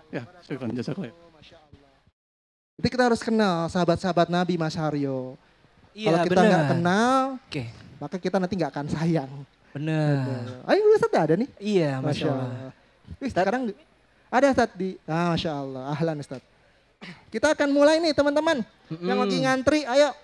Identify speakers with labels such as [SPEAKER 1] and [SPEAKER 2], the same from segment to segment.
[SPEAKER 1] Ya, syukran, jazakallah.
[SPEAKER 2] Jadi kita harus kenal sahabat-sahabat Nabi Mas Haryo.
[SPEAKER 3] Iya,
[SPEAKER 2] Kalau kita nggak kenal,
[SPEAKER 3] Oke,
[SPEAKER 2] maka kita nanti nggak akan sayang.
[SPEAKER 3] benar.
[SPEAKER 2] Ayo Ustaz ada nih.
[SPEAKER 3] Iya, Masya Allah.
[SPEAKER 2] Wih, sekarang ada Ustaz di, Masya Allah, ahlan Ustaz. Kita akan mulai nih teman-teman. Yang lagi ngantri, ayo.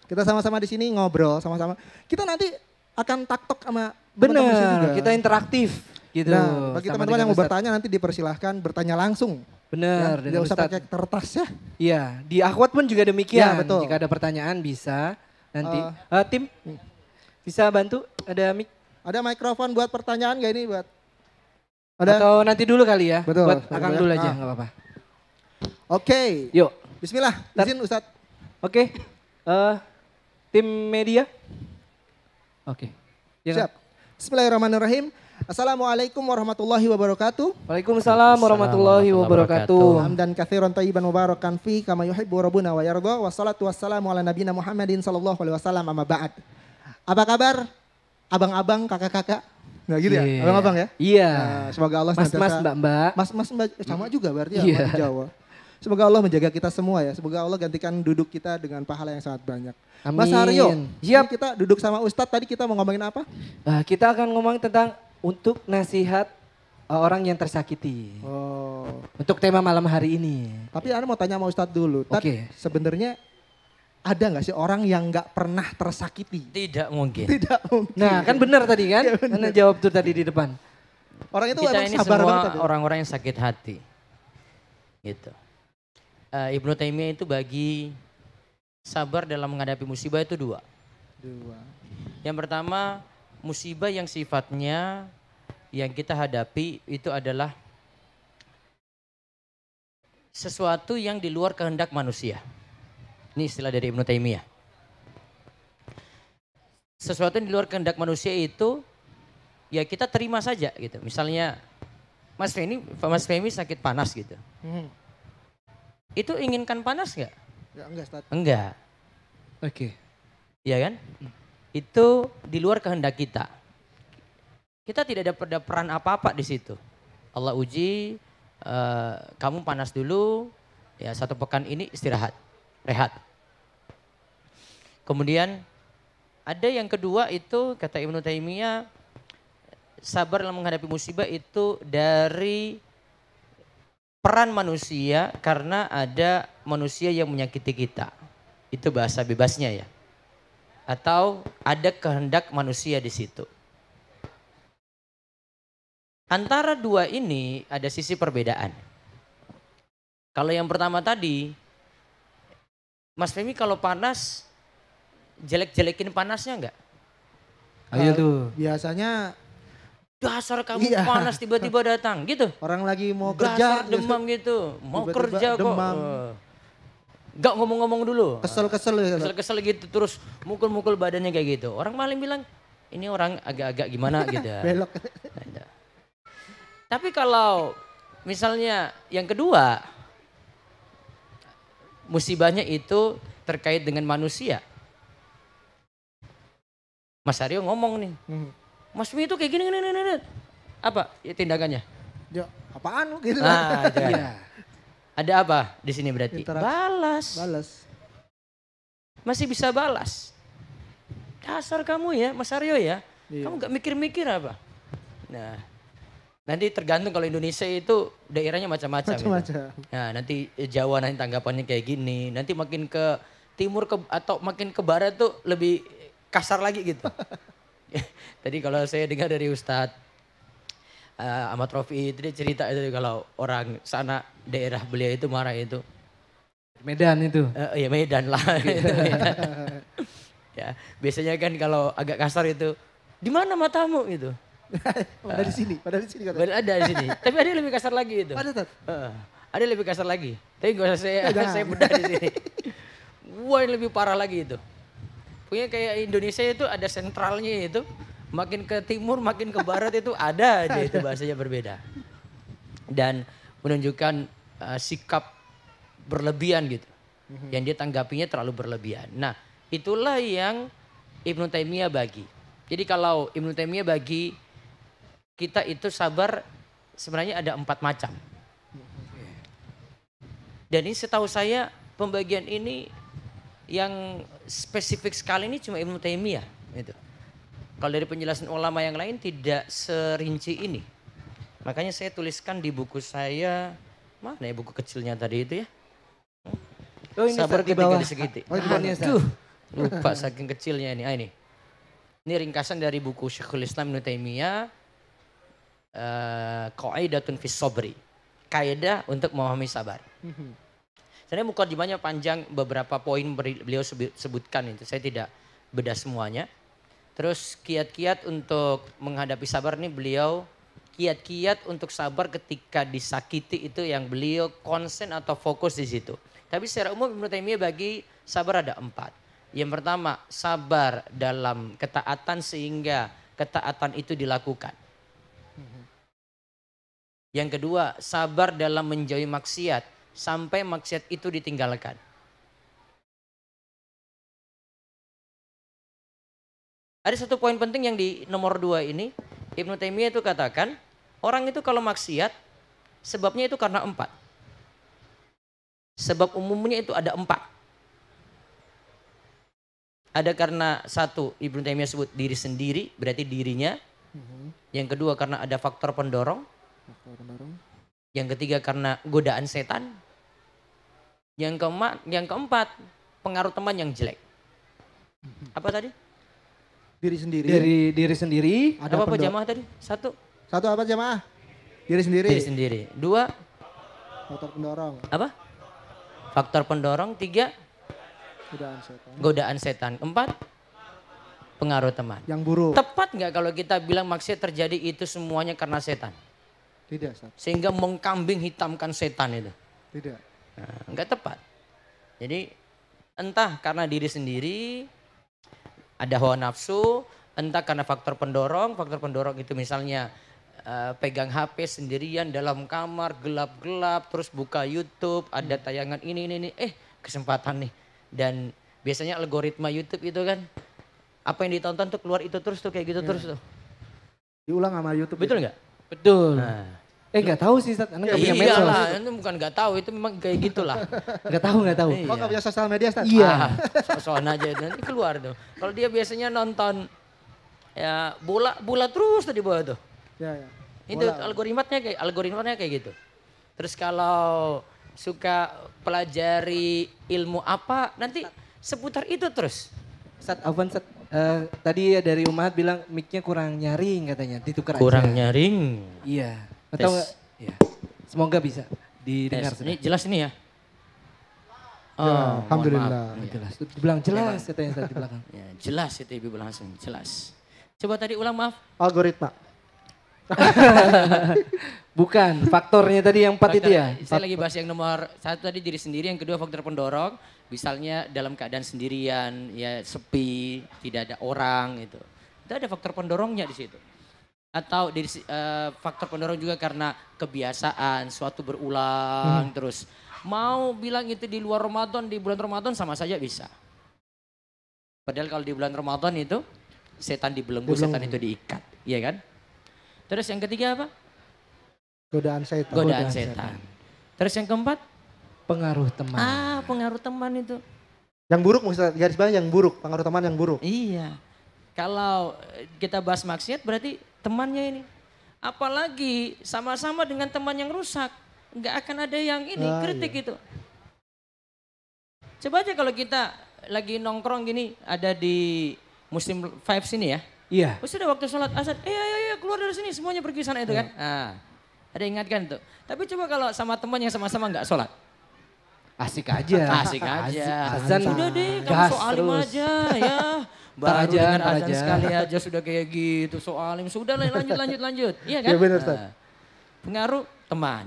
[SPEAKER 2] Kita sama-sama di sini ngobrol sama-sama. Kita nanti akan taktok sama teman-teman sini juga.
[SPEAKER 3] Benar, kita interaktif gitu.
[SPEAKER 2] Nah, bagi
[SPEAKER 3] sama
[SPEAKER 2] teman-teman yang
[SPEAKER 3] dengan
[SPEAKER 2] mau
[SPEAKER 3] Ustadz.
[SPEAKER 2] bertanya nanti dipersilahkan bertanya langsung.
[SPEAKER 3] Benar,
[SPEAKER 2] Ya,
[SPEAKER 3] dengan
[SPEAKER 2] tidak usah
[SPEAKER 3] Ustadz.
[SPEAKER 2] pakai kertas ya.
[SPEAKER 3] Iya, di akhwat pun juga demikian.
[SPEAKER 2] Ya, betul.
[SPEAKER 3] Jika ada pertanyaan bisa nanti. Tim, bisa bantu? Ada mic?
[SPEAKER 2] Ada mikrofon buat pertanyaan gak ini buat? Ada?
[SPEAKER 3] Atau nanti dulu kali ya?
[SPEAKER 2] Betul.
[SPEAKER 3] Buat Akang dulu aja,
[SPEAKER 2] Ah.
[SPEAKER 3] nggak apa-apa.
[SPEAKER 2] Oke.
[SPEAKER 3] Yuk,
[SPEAKER 2] Bismillah, izin Ustaz.
[SPEAKER 3] oke. Tim media? Oke. Ya,
[SPEAKER 2] Siap. Bismillahirrahmanirrahim. Assalamualaikum warahmatullahi wabarakatuh.
[SPEAKER 3] Waalaikumsalam warahmatullahi wabarakatuh.
[SPEAKER 2] Hamdan katsiran thayyiban mubarakan fi kama yuhibbu rabbuna wa yarda. Wassalatu wassalamu ala nabiyina Muhammadin sallallahu alaihi wasallam amma ba'd. Apa kabar? Abang-abang, kakak-kakak? Nah gitu ya,
[SPEAKER 3] Iya.
[SPEAKER 2] abang-abang ya?
[SPEAKER 3] Iya.
[SPEAKER 2] Nah, semoga Allah
[SPEAKER 3] Mas-mas,
[SPEAKER 2] senantiasa-
[SPEAKER 3] mbak-mbak.
[SPEAKER 2] Mas Mbak sama juga berarti ya
[SPEAKER 3] Iya.
[SPEAKER 2] orang Jawa. Semoga Allah menjaga kita semua ya. Semoga Allah gantikan duduk kita dengan pahala yang sangat banyak. Mas
[SPEAKER 3] Amin.
[SPEAKER 2] Haryo,
[SPEAKER 3] Siap.
[SPEAKER 2] ini kita duduk sama Ustadz tadi kita mau ngomongin apa?
[SPEAKER 3] Kita akan ngomong tentang untuk nasihat orang yang tersakiti.
[SPEAKER 2] Oh,
[SPEAKER 3] Untuk tema malam hari ini.
[SPEAKER 2] tapi Anda mau tanya sama Ustadz dulu. Tad,
[SPEAKER 3] Oke.
[SPEAKER 2] sebenarnya ada nggak sih orang yang nggak pernah tersakiti?
[SPEAKER 4] Tidak mungkin.
[SPEAKER 2] Tidak mungkin.
[SPEAKER 3] Nah kan benar tadi kan?
[SPEAKER 2] Iya, benar.
[SPEAKER 3] Karena jawab tuh tadi di depan.
[SPEAKER 2] Orang itu
[SPEAKER 4] Kita
[SPEAKER 2] emang
[SPEAKER 4] ini
[SPEAKER 2] sabar
[SPEAKER 4] semua
[SPEAKER 2] banget. Tad.
[SPEAKER 4] orang-orang yang sakit hati. Gitu. Ibnu Taimiyah itu bagi sabar dalam menghadapi musibah itu dua. Yang pertama musibah yang sifatnya yang kita hadapi itu adalah sesuatu yang di luar kehendak manusia. Ini istilah dari Ibnu Taimiyah. Sesuatu yang di luar kehendak manusia itu ya kita terima saja gitu. Misalnya Mas Femi sakit panas gitu. Itu inginkan panas nggak?
[SPEAKER 2] Ya, enggak, Ustadz.
[SPEAKER 4] Enggak,
[SPEAKER 3] Oke.
[SPEAKER 4] ya kan? Itu di luar kehendak kita. Kita tidak ada peran apa-apa di situ. Allah uji, kamu panas dulu, ya 1 pekan ini istirahat, rehat. Kemudian ada yang kedua itu kata Ibnu Taimiyah, sabar dalam menghadapi musibah itu dari peran manusia karena ada manusia yang menyakiti kita. Itu bahasa bebasnya ya. Atau ada kehendak manusia di situ. Antara dua ini ada sisi perbedaan. Kalau yang pertama tadi, Mas Femi kalau panas, jelek-jelekin panasnya enggak?
[SPEAKER 3] Ayo tuh.
[SPEAKER 2] Biasanya
[SPEAKER 4] Dasar kamu
[SPEAKER 2] Iya.
[SPEAKER 4] panas tiba-tiba datang gitu.
[SPEAKER 2] orang lagi mau kerja,
[SPEAKER 4] Dasar demam gitu. Mau
[SPEAKER 2] tiba-tiba
[SPEAKER 4] kerja kok.
[SPEAKER 2] demam.
[SPEAKER 4] Gak ngomong-ngomong dulu.
[SPEAKER 2] kesel-kesel ya.
[SPEAKER 4] Kesel-kesel gitu terus mukul-mukul badannya kayak gitu. Orang maling bilang ini orang agak-agak gimana gitu.
[SPEAKER 2] Belok.
[SPEAKER 4] Ada. Tapi kalau misalnya yang kedua musibahnya itu terkait dengan manusia. Mas Aryo ngomong nih, Mas Mi itu kayak gini. Apa ya tindakannya?
[SPEAKER 2] Ya, apaan lu gitu.
[SPEAKER 4] Nah, itu kan.
[SPEAKER 3] Iya.
[SPEAKER 4] Ada apa di sini berarti?
[SPEAKER 2] Interaksi.
[SPEAKER 4] Balas.
[SPEAKER 2] Balas.
[SPEAKER 4] Masih bisa balas. Dasar kamu ya, Mas Aryo ya.
[SPEAKER 2] Iya.
[SPEAKER 4] Kamu gak mikir-mikir apa? Nah, nanti tergantung kalau Indonesia itu daerahnya macam-macam. gitu.
[SPEAKER 2] Macam-macam.
[SPEAKER 4] Nah, nanti Jawa nanti tanggapannya kayak gini. Nanti makin ke timur atau makin ke barat tuh lebih kasar lagi gitu. Tadi kalau saya dengar dari Ustadz Ahmad Rofi itu dia cerita itu kalau orang sana daerah beliau itu marah itu.
[SPEAKER 3] Medan itu.
[SPEAKER 4] Ya Medan lah. Itu Medan. Ya, biasanya kan kalau agak kasar itu, di mana matamu gitu.
[SPEAKER 2] Padahal di sini, padahal di sini katanya.
[SPEAKER 4] Baru ada di sini. Tapi ada yang lebih kasar lagi itu.
[SPEAKER 2] Ada Tat.
[SPEAKER 4] Ada yang lebih kasar lagi. Tapi gak usah saya bedah di sini. Wah yang lebih parah lagi itu. Pokoknya kayak Indonesia itu ada sentralnya itu. Makin ke timur, makin ke barat itu ada aja itu bahasanya berbeda. Dan menunjukkan sikap berlebihan gitu. Yang dia tanggapinya terlalu berlebihan. Nah itulah yang Ibnu Taimiyah bagi. Jadi kalau Ibnu Taimiyah bagi kita itu sabar sebenarnya ada 4 macam. Dan ini setahu saya pembagian ini yang spesifik sekali ini cuma Ibnu Taimiyah. Gitu. Kalau dari penjelasan ulama yang lain tidak serinci ini. Makanya saya tuliskan di buku saya, mana ya buku kecilnya tadi itu ya?
[SPEAKER 3] Oh ini
[SPEAKER 4] Sabar
[SPEAKER 3] di
[SPEAKER 4] ketika
[SPEAKER 3] bawah.
[SPEAKER 4] disegiti.
[SPEAKER 3] Bahannya, Ustaz.
[SPEAKER 4] Aduh, lupa saking kecilnya ini. Ini. Ini ringkasan dari buku Syekhul Islam Ibnu Taimiyah, Qaidatun fis Sabri. Kaidah untuk memahami sabar. Sebenarnya mukadimahnya panjang, beberapa poin beliau sebutkan itu. Saya tidak bedah semuanya. Terus kiat-kiat untuk menghadapi sabar nih beliau, kiat-kiat untuk sabar ketika disakiti itu yang beliau konsen atau fokus di situ. Tapi secara umum Ibnu Taimiyah bagi sabar ada 4. Yang pertama, sabar dalam ketaatan sehingga ketaatan itu dilakukan. Yang kedua, sabar dalam menjauhi maksiat sampai maksiat itu ditinggalkan. Ada satu poin penting yang di nomor 2 ini, Ibnu Taimiyah itu katakan, orang itu kalau maksiat, sebabnya itu karena 4. Sebab umumnya itu ada 4. Ada karena 1, Ibnu Taimiyah sebut diri sendiri, berarti dirinya. Yang kedua karena ada faktor pendorong. Yang ketiga karena godaan setan. Yang keempat pengaruh teman yang jelek. Apa tadi?
[SPEAKER 2] Diri sendiri.
[SPEAKER 3] Dari diri sendiri.
[SPEAKER 2] Ada
[SPEAKER 4] Apa jamaah tadi? 1.
[SPEAKER 2] Satu apa jamaah? Diri sendiri.
[SPEAKER 4] Diri sendiri. 2.
[SPEAKER 2] Faktor pendorong.
[SPEAKER 4] Apa? Faktor pendorong. 3.
[SPEAKER 2] Godaan setan.
[SPEAKER 4] Godaan setan. 4. Pengaruh teman.
[SPEAKER 2] Yang buruk.
[SPEAKER 4] Tepat nggak kalau kita bilang maksiat terjadi itu semuanya karena setan?
[SPEAKER 2] Tidak, Ustaz.
[SPEAKER 4] Sehingga mengkambing hitamkan setan itu.
[SPEAKER 2] Tidak.
[SPEAKER 4] Nah, enggak tepat. Jadi entah karena diri sendiri, ada hawa nafsu, entah karena faktor pendorong itu misalnya pegang HP sendirian dalam kamar, gelap-gelap, terus buka YouTube, ada tayangan ini, kesempatan nih. Dan biasanya algoritma YouTube itu kan, apa yang ditonton tuh keluar itu terus tuh, kayak gitu terus tuh.
[SPEAKER 2] Diulang sama YouTube.
[SPEAKER 4] Betul nggak?
[SPEAKER 3] Betul.
[SPEAKER 4] Nah.
[SPEAKER 3] Nggak tahu sih, Ustaz. Anda nggak punya
[SPEAKER 4] Iya
[SPEAKER 3] medsos.
[SPEAKER 4] lah, itu bukan nggak tahu, itu memang kayak gitulah.
[SPEAKER 3] Nggak tahu.
[SPEAKER 4] Iya.
[SPEAKER 2] Oh, nggak punya sosial media, Ustaz?
[SPEAKER 3] Iya.
[SPEAKER 4] Sok-sokan aja itu nanti keluar tuh. Kalau dia biasanya nonton ya bola terus tuh di bawah tuh.
[SPEAKER 2] Ya.
[SPEAKER 4] Itu algoritmanya kayak gitu. Terus kalau suka pelajari ilmu apa, nanti seputar itu terus.
[SPEAKER 3] Ustaz, Afwan, Ustaz. Tadi dari Umat bilang mic-nya kurang nyaring katanya, ditukar aja.
[SPEAKER 4] Kurang nyaring.
[SPEAKER 3] Iya.
[SPEAKER 4] Tes.
[SPEAKER 3] Atau enggak? Iya. Semoga bisa didengar.
[SPEAKER 4] Ini jelas ini ya.
[SPEAKER 2] Ya, alhamdulillah.
[SPEAKER 4] Mohon maaf.
[SPEAKER 3] Jelas. Dibilang jelas katanya Ustaz di belakang.
[SPEAKER 4] Ya, jelas itu Ibu langsung jelas. Coba tadi ulang, maaf.
[SPEAKER 2] Algoritma.
[SPEAKER 3] Bukan, faktornya tadi yang 4 itu ya.
[SPEAKER 4] Saya lagi bahas yang nomor 1 tadi diri sendiri, yang kedua faktor pendorong. Misalnya dalam keadaan sendirian, ya sepi, tidak ada orang itu. Itu ada faktor pendorongnya di situ. Atau faktor pendorong juga karena kebiasaan, suatu berulang terus. Mau bilang itu di luar Ramadan, di bulan Ramadan sama saja bisa. Padahal kalau di bulan Ramadan itu setan dibelenggu, setan itu diikat, iya kan? Terus yang ketiga apa?
[SPEAKER 2] Godaan setan.
[SPEAKER 4] Godaan setan. Terus yang keempat?
[SPEAKER 3] Pengaruh teman.
[SPEAKER 4] Pengaruh teman itu.
[SPEAKER 2] Yang buruk maksudnya, garis bawah yang buruk, pengaruh teman yang buruk.
[SPEAKER 4] Iya. Kalau kita bahas maksiat berarti temannya ini. Apalagi sama-sama dengan teman yang rusak. Nggak akan ada yang ini kritik itu. Coba aja kalau kita lagi nongkrong gini, ada di Muslim Five sini ya.
[SPEAKER 3] Iya.
[SPEAKER 4] Sudah waktu sholat asar, ayo keluar dari sini, semuanya pergi sana itu kan. Nah, ada ingatkan tuh. Tapi coba kalau sama teman yang sama-sama nggak sholat.
[SPEAKER 3] Asik aja.
[SPEAKER 4] Asik aja.
[SPEAKER 3] Azan
[SPEAKER 4] Sudah deh, kamu
[SPEAKER 3] gas
[SPEAKER 4] soalim
[SPEAKER 3] terus.
[SPEAKER 4] aja ya. Baru
[SPEAKER 3] aja,
[SPEAKER 4] dengar
[SPEAKER 3] ntar
[SPEAKER 4] azan
[SPEAKER 3] aja.
[SPEAKER 4] sekali aja sudah kayak gitu, soalim. Sudah lah, lanjut. Iya kan?
[SPEAKER 2] Iya benar, Ustaz.
[SPEAKER 4] Nah, pengaruh teman.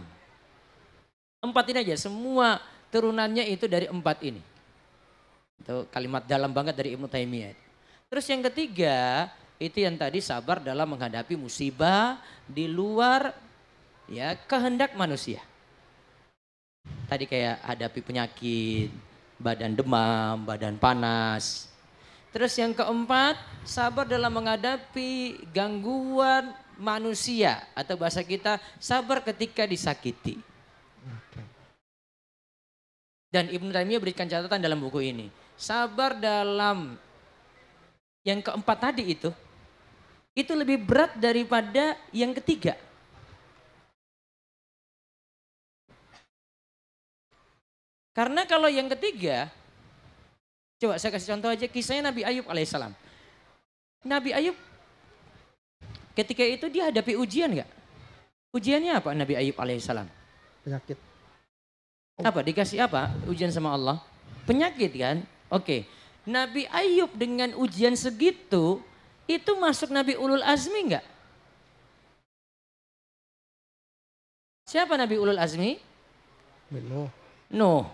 [SPEAKER 4] 4 ini aja, semua turunannya itu dari 4 ini. Itu kalimat dalam banget dari Ibnu Taimiyah. Terus yang ketiga, itu yang tadi sabar dalam menghadapi musibah di luar ya kehendak manusia. Tadi kayak hadapi penyakit, badan demam, badan panas. Terus yang keempat, sabar dalam menghadapi gangguan manusia atau bahasa kita sabar ketika disakiti. Dan Ibnu Taimiyah berikan catatan dalam buku ini. Sabar dalam yang keempat tadi itu lebih berat daripada yang ketiga. Karena kalau yang ketiga, coba saya kasih contoh aja kisahnya Nabi Ayub alaihissalam. Nabi Ayub ketika itu dia hadapi ujian nggak? Ujiannya apa Nabi Ayub alaihissalam?
[SPEAKER 2] Penyakit.
[SPEAKER 4] Apa dikasih apa ujian sama Allah? Penyakit kan? Oke. Nabi Ayub dengan ujian segitu itu masuk Nabi Ulul Azmi nggak? Siapa Nabi Ulul Azmi? Nuh.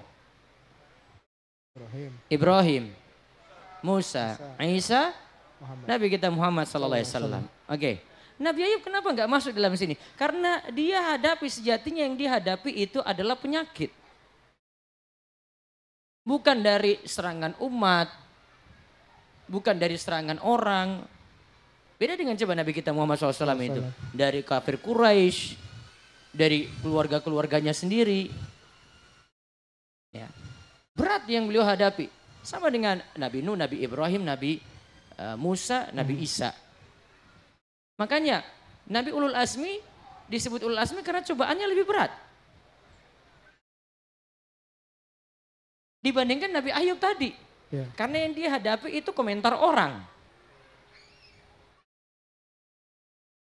[SPEAKER 4] Ibrahim. Musa. Isa. Nabi kita Muhammad sallallahu alaihi wasallam. Oke. Nabi Ayub kenapa nggak masuk dalam sini? Karena dia hadapi sejatinya yang dihadapi itu adalah penyakit. Bukan dari serangan umat, bukan dari serangan orang. Beda dengan coba Nabi kita Muhammad SAW itu. Dari kafir Quraisy, dari keluarga-keluarganya sendiri. Ya. Berat yang beliau hadapi. Sama dengan Nabi Nuh, Nabi Ibrahim, Nabi Musa, Nabi Isa. Makanya Nabi Ulul Azmi disebut Ulul Azmi karena cobaannya lebih berat. Dibandingkan Nabi Ayub tadi. Ya. Karena yang dia hadapi itu komentar orang.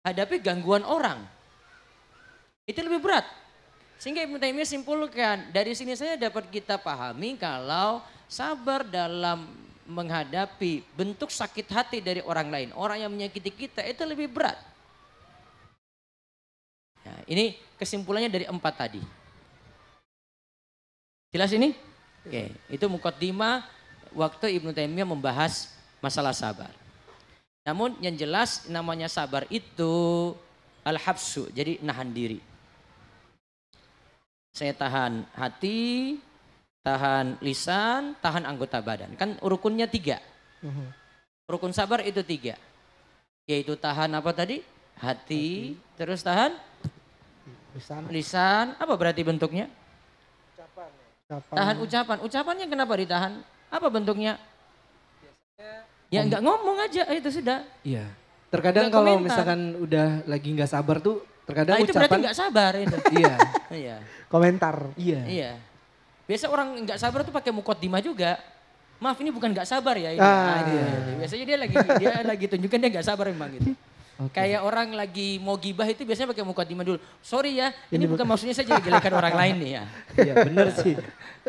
[SPEAKER 4] Hadapi gangguan orang. Itu lebih berat. Sehingga Ibnu Taimiyah simpulkan, dari sini saya dapat kita pahami kalau sabar dalam menghadapi bentuk sakit hati dari orang lain. Orang yang menyakiti kita itu lebih berat. Nah, ini kesimpulannya dari 4 tadi. Jelas ini? Oke, itu muqaddimah waktu Ibnu Taimiyah membahas masalah sabar. Namun yang jelas namanya sabar itu al-habsu, jadi nahan diri. Saya tahan hati, tahan lisan, tahan anggota badan. Kan rukunnya 3. Rukun sabar itu 3. Yaitu tahan apa tadi? Hati. Terus tahan? Lisan. Apa berarti bentuknya? Tahan ucapan. Ucapannya kenapa ditahan? Apa bentuknya? Ya enggak ngomong aja, itu sudah.
[SPEAKER 3] Iya. Terkadang kalau misalkan udah lagi nggak sabar tuh, terkadang
[SPEAKER 4] itu
[SPEAKER 3] ucapan.
[SPEAKER 4] Berarti nggak sabar itu.
[SPEAKER 3] Iya.
[SPEAKER 4] Iya.
[SPEAKER 2] Komentar.
[SPEAKER 4] Iya. Biasa orang nggak sabar tuh pakai muqaddimah juga. Maaf ini bukan nggak sabar ya. Ini.
[SPEAKER 3] Iya.
[SPEAKER 4] Biasanya dia lagi tunjukkan dia nggak sabar memang gitu. Kayak orang lagi mau gibah itu biasanya pakai muqaddimah dulu. Sorry ya, ini bukan maksudnya saya jelek-jelekan orang lain nih ya.
[SPEAKER 3] Iya bener sih.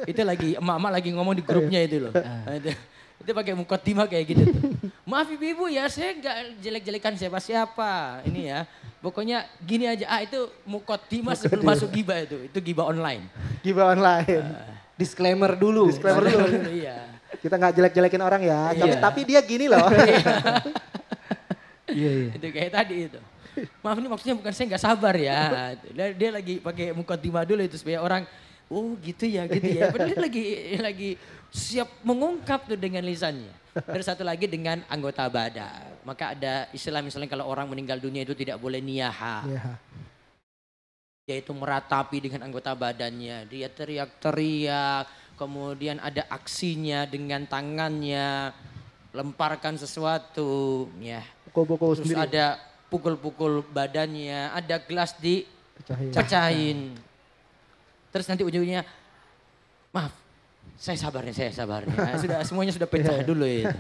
[SPEAKER 4] Itu lagi emak-emak lagi ngomong di grupnya itu loh. Itu pakai muqaddimah kayak gitu tuh. Maaf ibu-ibu ya, saya nggak jelek-jelekan siapa-siapa. Ini ya, pokoknya gini aja. Itu muqaddimah sebelum masuk gibah itu. Itu gibah online.
[SPEAKER 2] Gibah online.
[SPEAKER 3] Disclaimer dulu.
[SPEAKER 2] Disclaimer dulu.
[SPEAKER 4] Iya.
[SPEAKER 2] Kita nggak jelek-jelekin orang ya, tapi dia gini loh.
[SPEAKER 3] Iya.
[SPEAKER 4] Itu kayak tadi itu. Maaf ini maksudnya bukan saya nggak sabar ya. Dia lagi pakai muqaddimah dulu itu supaya orang, oh gitu ya. Padahal dia lagi siap mengungkap tuh dengan lisannya. Terus satu lagi dengan anggota badan. Maka ada istilah misalnya kalau orang meninggal dunia itu tidak boleh niyaha. Yaitu meratapi dengan anggota badannya. Dia teriak-teriak. Kemudian ada aksinya dengan tangannya. Lemparkan sesuatu. Ya.
[SPEAKER 2] Pukul-pukul
[SPEAKER 4] terus
[SPEAKER 2] sendiri.
[SPEAKER 4] ada pukul-pukul badannya. Ada gelas dipecahin. Terus nanti ujungnya, maaf. Saya sabarnya. Sudah semuanya sudah pecah dulu ya.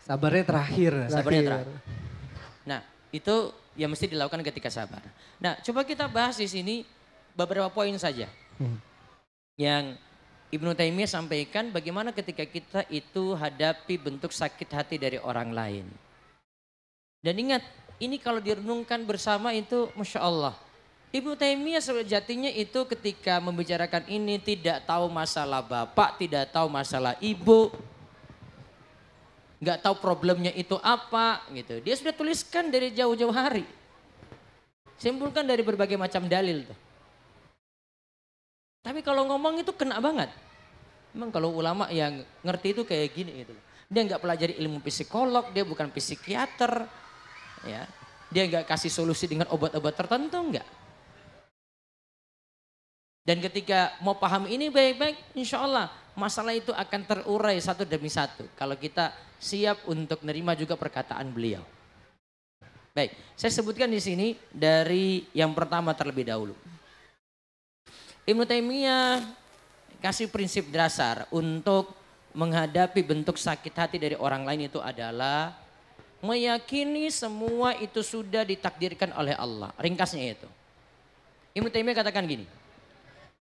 [SPEAKER 3] Sabarnya terakhir.
[SPEAKER 4] Nah, itu yang mesti dilakukan ketika sabar. Nah, coba kita bahas di sini beberapa poin saja. Yang Ibnu Taimiyah sampaikan bagaimana ketika kita itu hadapi bentuk sakit hati dari orang lain. Dan ingat, ini kalau direnungkan bersama itu Masya Allah. Ibnu Taimiyah sejatinya itu ketika membicarakan ini tidak tahu masalah bapak, tidak tahu masalah ibu. Nggak tahu problemnya itu apa gitu. Dia sudah tuliskan dari jauh-jauh hari. Simpulkan dari berbagai macam dalil tuh. Tapi kalau ngomong itu kena banget. Memang kalau ulama yang ngerti itu kayak gini gitu. Dia nggak pelajari ilmu psikolog, dia bukan psikiater. Ya. Dia nggak kasih solusi dengan obat-obat tertentu, enggak. Dan ketika mau paham ini baik-baik, insya Allah masalah itu akan terurai satu demi satu. Kalau kita siap untuk menerima juga perkataan beliau. Baik, saya sebutkan di sini dari yang pertama terlebih dahulu. Ibnu Taimiyah kasih prinsip dasar untuk menghadapi bentuk sakit hati dari orang lain itu adalah meyakini semua itu sudah ditakdirkan oleh Allah. Ringkasnya itu. Ibnu Taimiyah katakan gini.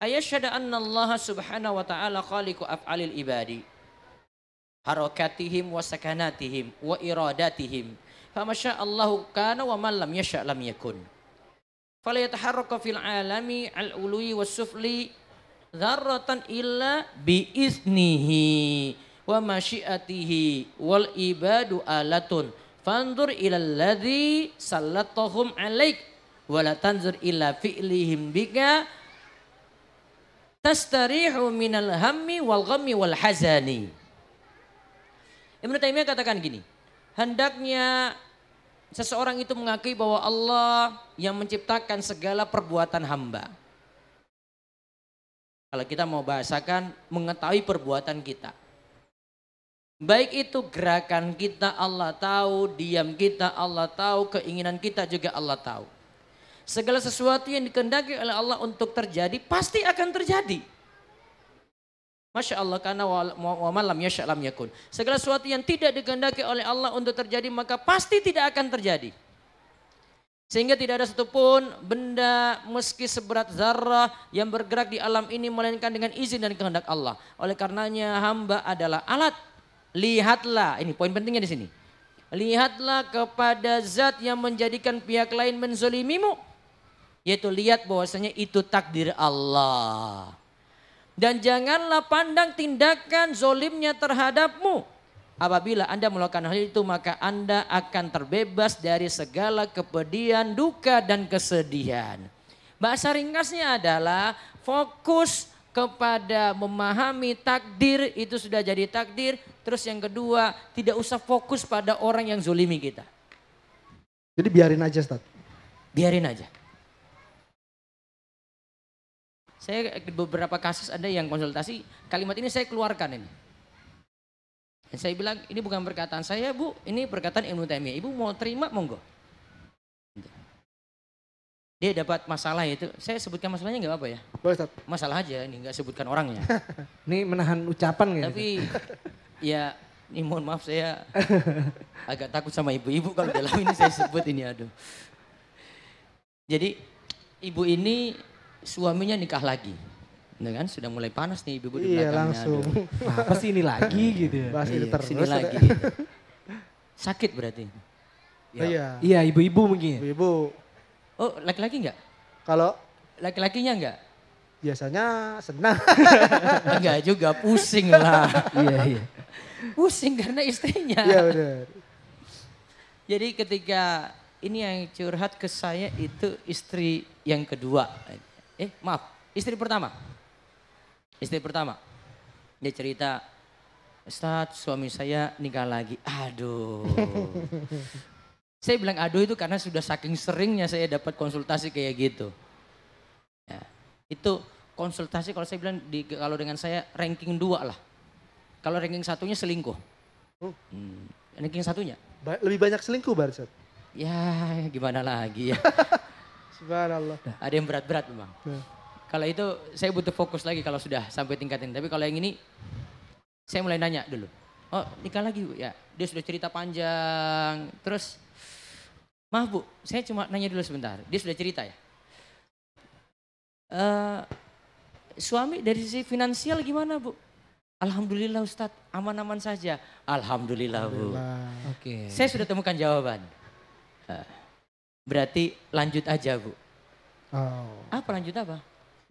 [SPEAKER 4] Ayasyhadu anna Allah subhanahu wa ta'ala khaliqu af'alil ibadi. Harakatihim wa sakanatihim wa iradatihim. Fama sya'allahu kana wa man lam yasha' lam yakun. Fala yataharraka fil alami al-ului was sufli dzarratan illa bi iznihi wa masyiatihi wal ibadu alatun. Fanzur ila alladhi sallatahum alaik wa la tanzur ila fi'lihim bika tastarihu minal hammi wal ghammi wal hazani. Ibnu Taimiyah katakan gini, hendaknya seseorang itu mengakui bahwa Allah yang menciptakan segala perbuatan hamba. Kalau kita mau bahasakan, mengetahui perbuatan kita. Baik itu gerakan kita Allah tahu, diam kita Allah tahu, keinginan kita juga Allah tahu. Segala sesuatu yang dikehendaki oleh Allah untuk terjadi pasti akan terjadi. Masya Allah karena wa malam yasha' lam yakun. Segala sesuatu yang tidak dikehendaki oleh Allah untuk terjadi maka pasti tidak akan terjadi. Sehingga tidak ada satupun benda meski seberat zarrah yang bergerak di alam ini melainkan dengan izin dan kehendak Allah. Oleh karenanya hamba adalah alat. Lihatlah, ini poin pentingnya di sini. Lihatlah kepada zat yang menjadikan pihak lain menzolimimu. Yaitu lihat bahwasanya itu takdir Allah. Dan janganlah pandang tindakan zolimnya terhadapmu. Apabila Anda melakukan hal itu maka Anda akan terbebas dari segala kepedihan, duka dan kesedihan. Bahasa ringkasnya adalah fokus kepada memahami takdir itu sudah jadi takdir. Terus yang kedua tidak usah fokus pada orang yang zolimi kita.
[SPEAKER 2] Jadi biarin aja Ustaz.
[SPEAKER 4] Biarin aja. Saya beberapa kasus ada yang konsultasi, kalimat ini saya keluarkan ini. Dan saya bilang ini bukan perkataan saya Bu, ini perkataan Ibnu Taimiyah. Ibu mau terima monggo. Dia dapat masalah itu, saya sebutkan masalahnya nggak apa-apa ya?
[SPEAKER 2] Boleh Ustaz.
[SPEAKER 4] Masalah aja, ini nggak sebutkan orangnya.
[SPEAKER 3] Ini menahan ucapan gitu.
[SPEAKER 4] Tapi ya ini mohon maaf saya agak takut sama ibu-ibu kalau dalam ini saya sebut ini aduh. Jadi ibu ini suaminya nikah lagi. Nah kan sudah mulai panas nih ibu-ibu di belakangnya.
[SPEAKER 2] Iya langsung.
[SPEAKER 3] Apa sih ini lagi gitu ya?
[SPEAKER 2] Bahas itu terus.
[SPEAKER 4] Sini lagi. Gitu. Sakit berarti.
[SPEAKER 2] Ya. Iya.
[SPEAKER 3] Iya ibu-ibu mungkin.
[SPEAKER 2] Ibu.
[SPEAKER 4] Oh laki-laki enggak?
[SPEAKER 2] Kalau
[SPEAKER 4] Laki-lakinya enggak?
[SPEAKER 2] biasanya senang.
[SPEAKER 4] Enggak juga, pusing lah.
[SPEAKER 3] Iya.
[SPEAKER 4] Pusing karena istrinya.
[SPEAKER 2] Iya benar.
[SPEAKER 4] Jadi ketika ini yang curhat ke saya itu istri yang kedua. Maaf, istri pertama. Istri pertama. Dia cerita, Ustadz suami saya nikah lagi. Aduh. Saya bilang aduh itu karena sudah saking seringnya saya dapat konsultasi kayak gitu. Ya, itu konsultasi kalau saya bilang kalau dengan saya ranking 2 lah. Kalau ranking satunya selingkuh. Ranking satunya.
[SPEAKER 2] Lebih banyak selingkuh Ustaz.
[SPEAKER 4] Ya gimana lagi ya.
[SPEAKER 2] Subhanallah.
[SPEAKER 4] Ada yang berat-berat memang. Kalau itu saya butuh fokus lagi kalau sudah sampai tingkatin. Tapi kalau yang ini saya mulai nanya dulu. Oh nikah lagi Bu? Ya dia sudah cerita panjang. Terus maaf Bu saya cuma nanya dulu sebentar. Dia sudah cerita ya. Suami dari sisi finansial gimana Bu? Alhamdulillah Ustadz aman-aman saja. Alhamdulillah Bu.
[SPEAKER 3] Oke.
[SPEAKER 4] Saya sudah temukan jawaban. Berarti lanjut aja Bu.
[SPEAKER 2] Oh.
[SPEAKER 4] Apa lanjut apa?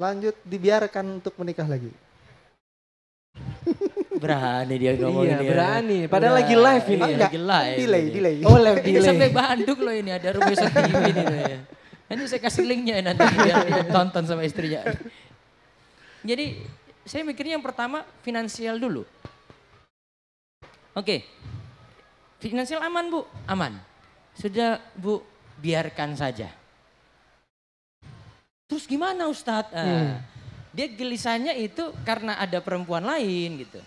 [SPEAKER 2] Lanjut dibiarkan untuk menikah lagi.
[SPEAKER 4] Berani dia ngomong
[SPEAKER 3] Iya
[SPEAKER 4] ini.
[SPEAKER 3] berani. Padahal lagi live ini.
[SPEAKER 2] Enggak,
[SPEAKER 4] Lagi live.
[SPEAKER 2] delay.
[SPEAKER 3] Oh live
[SPEAKER 4] Ini
[SPEAKER 3] delay.
[SPEAKER 4] sampai Bandung loh ini ada Rumeso TV ini loh ya. Nanti saya kasih linknya ya nanti biar dia tonton sama istrinya. Jadi saya mikirnya yang pertama finansial dulu. Oke. Finansial aman Bu? Aman. Sudah Bu biarkan saja. Terus gimana Ustadz? Dia gelisahnya itu karena ada perempuan lain gitu.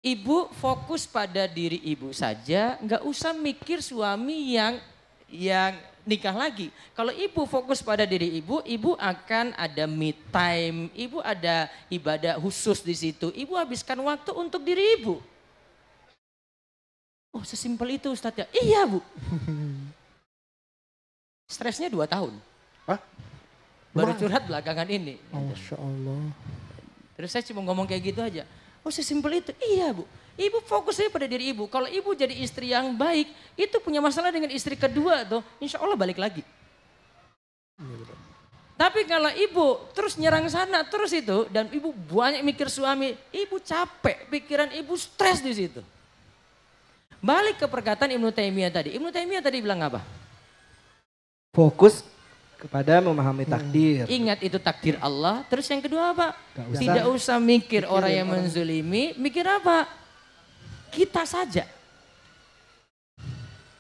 [SPEAKER 4] Ibu fokus pada diri ibu saja, nggak usah mikir suami yang nikah lagi. Kalau ibu fokus pada diri ibu, ibu akan ada me time, ibu ada ibadah khusus di situ. Ibu habiskan waktu untuk diri ibu. Oh sesimpel itu Ustadz ya? Iya Bu. Stresnya 2 tahun.
[SPEAKER 2] Hah?
[SPEAKER 4] Baru curhat belakangan ini.
[SPEAKER 2] Masya Allah.
[SPEAKER 4] Terus saya cuma ngomong kayak gitu aja. Oh sesimpel itu? Iya Bu. Ibu fokusnya pada diri ibu. Kalau ibu jadi istri yang baik, itu punya masalah dengan istri kedua tuh, insya Allah balik lagi. Tapi kalau ibu terus nyerang sana, terus itu, dan ibu banyak mikir suami, ibu capek, pikiran ibu stres di situ. Balik ke perkataan Ibnu Taimiyah tadi. Ibnu Taimiyah tadi bilang apa?
[SPEAKER 3] Fokus kepada memahami takdir.
[SPEAKER 4] Ingat itu takdir Allah. Terus yang kedua apa?
[SPEAKER 3] Gak usah.
[SPEAKER 4] Tidak usah mikir orang yang menzulimi. Mikir apa? Kita saja.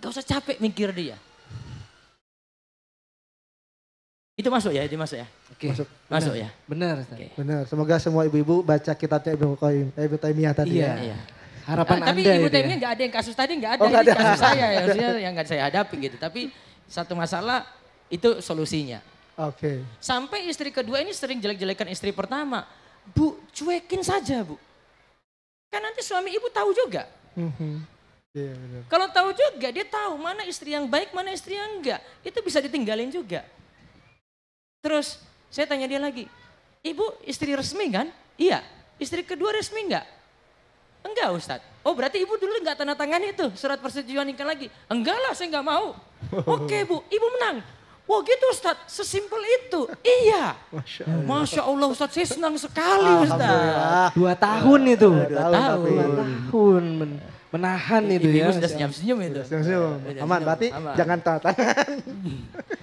[SPEAKER 4] Gak usah capek mikir dia. Itu masuk ya? Itu masuk ya?
[SPEAKER 3] Oke.
[SPEAKER 4] Masuk ya?
[SPEAKER 3] Benar. Ustaz.
[SPEAKER 4] Oke.
[SPEAKER 2] Benar, semoga semua ibu-ibu baca kitabnya Ibnu Taimiyah tadi
[SPEAKER 3] Iya.
[SPEAKER 2] ya.
[SPEAKER 4] Iya.
[SPEAKER 3] Harapan
[SPEAKER 4] Tapi
[SPEAKER 3] Anda
[SPEAKER 4] Ibu
[SPEAKER 3] itu ya.
[SPEAKER 4] Taimiyah nggak ada yang kasus tadi, nggak ada.
[SPEAKER 2] Oh, nggak
[SPEAKER 4] Ini
[SPEAKER 2] ada.
[SPEAKER 4] kasus saya ya, maksudnya yang nggak saya hadapi gitu. Tapi satu masalah itu solusinya.
[SPEAKER 2] Oke.
[SPEAKER 4] Sampai istri kedua ini sering jelek-jelekan istri pertama. Bu, cuekin saja Bu. Kan nanti suami ibu tahu juga.
[SPEAKER 2] Iya benar.
[SPEAKER 4] Kalau tahu juga dia tahu mana istri yang baik, mana istri yang enggak. Itu bisa ditinggalin juga. Terus saya tanya dia lagi. Ibu istri resmi kan? Iya. Istri kedua resmi enggak? Enggak Ustadz. Oh berarti ibu dulu enggak tanda tangan itu surat persetujuan nikah lagi? Enggak lah saya enggak mau. Oke Bu, ibu menang. Wah gitu Ustadz, sesimpel itu. Iya. Masya Allah Ustadz, saya senang sekali Ustadz.
[SPEAKER 2] Alhamdulillah.
[SPEAKER 3] 2 tahun itu.
[SPEAKER 2] 2 tahun.
[SPEAKER 3] 2 tahun menahan itu ya.
[SPEAKER 4] Ibu sudah senyum-senyum itu.
[SPEAKER 2] Senyum-senyum.
[SPEAKER 4] Udah
[SPEAKER 2] Aman,
[SPEAKER 4] senyum.
[SPEAKER 2] berarti
[SPEAKER 4] Aman.
[SPEAKER 2] jangan tanda tangan.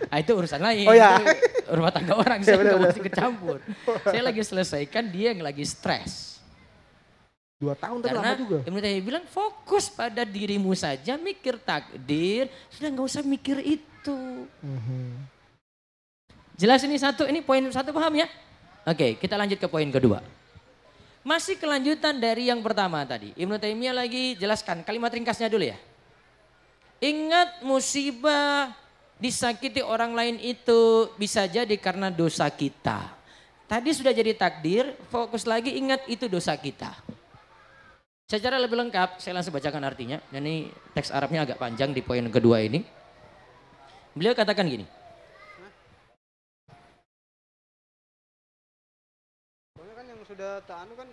[SPEAKER 4] Ah, itu urusan lain.
[SPEAKER 2] Oh, ya.
[SPEAKER 4] Itu rumah tangga orang, saya nggak mau ikut-campur. Saya lagi selesaikan, dia yang lagi stres.
[SPEAKER 2] 2 tahun itu
[SPEAKER 4] Karena
[SPEAKER 2] lama juga.
[SPEAKER 4] Ibnu Taimiyah bilang fokus pada dirimu saja, mikir takdir, sudah nggak usah mikir itu. Jelas ini satu, ini poin satu paham ya? Oke, kita lanjut ke poin kedua. Masih kelanjutan dari yang pertama tadi. Ibnu Taimiyah lagi jelaskan kalimat ringkasnya dulu ya. Ingat musibah disakiti orang lain itu bisa jadi karena dosa kita. Tadi sudah jadi takdir, fokus lagi ingat itu dosa kita. Secara lebih lengkap, saya langsung bacakan artinya. Ini teks Arabnya agak panjang di poin kedua ini. Beliau katakan gini.
[SPEAKER 2] Soalnya kan yang sudah taanu kan.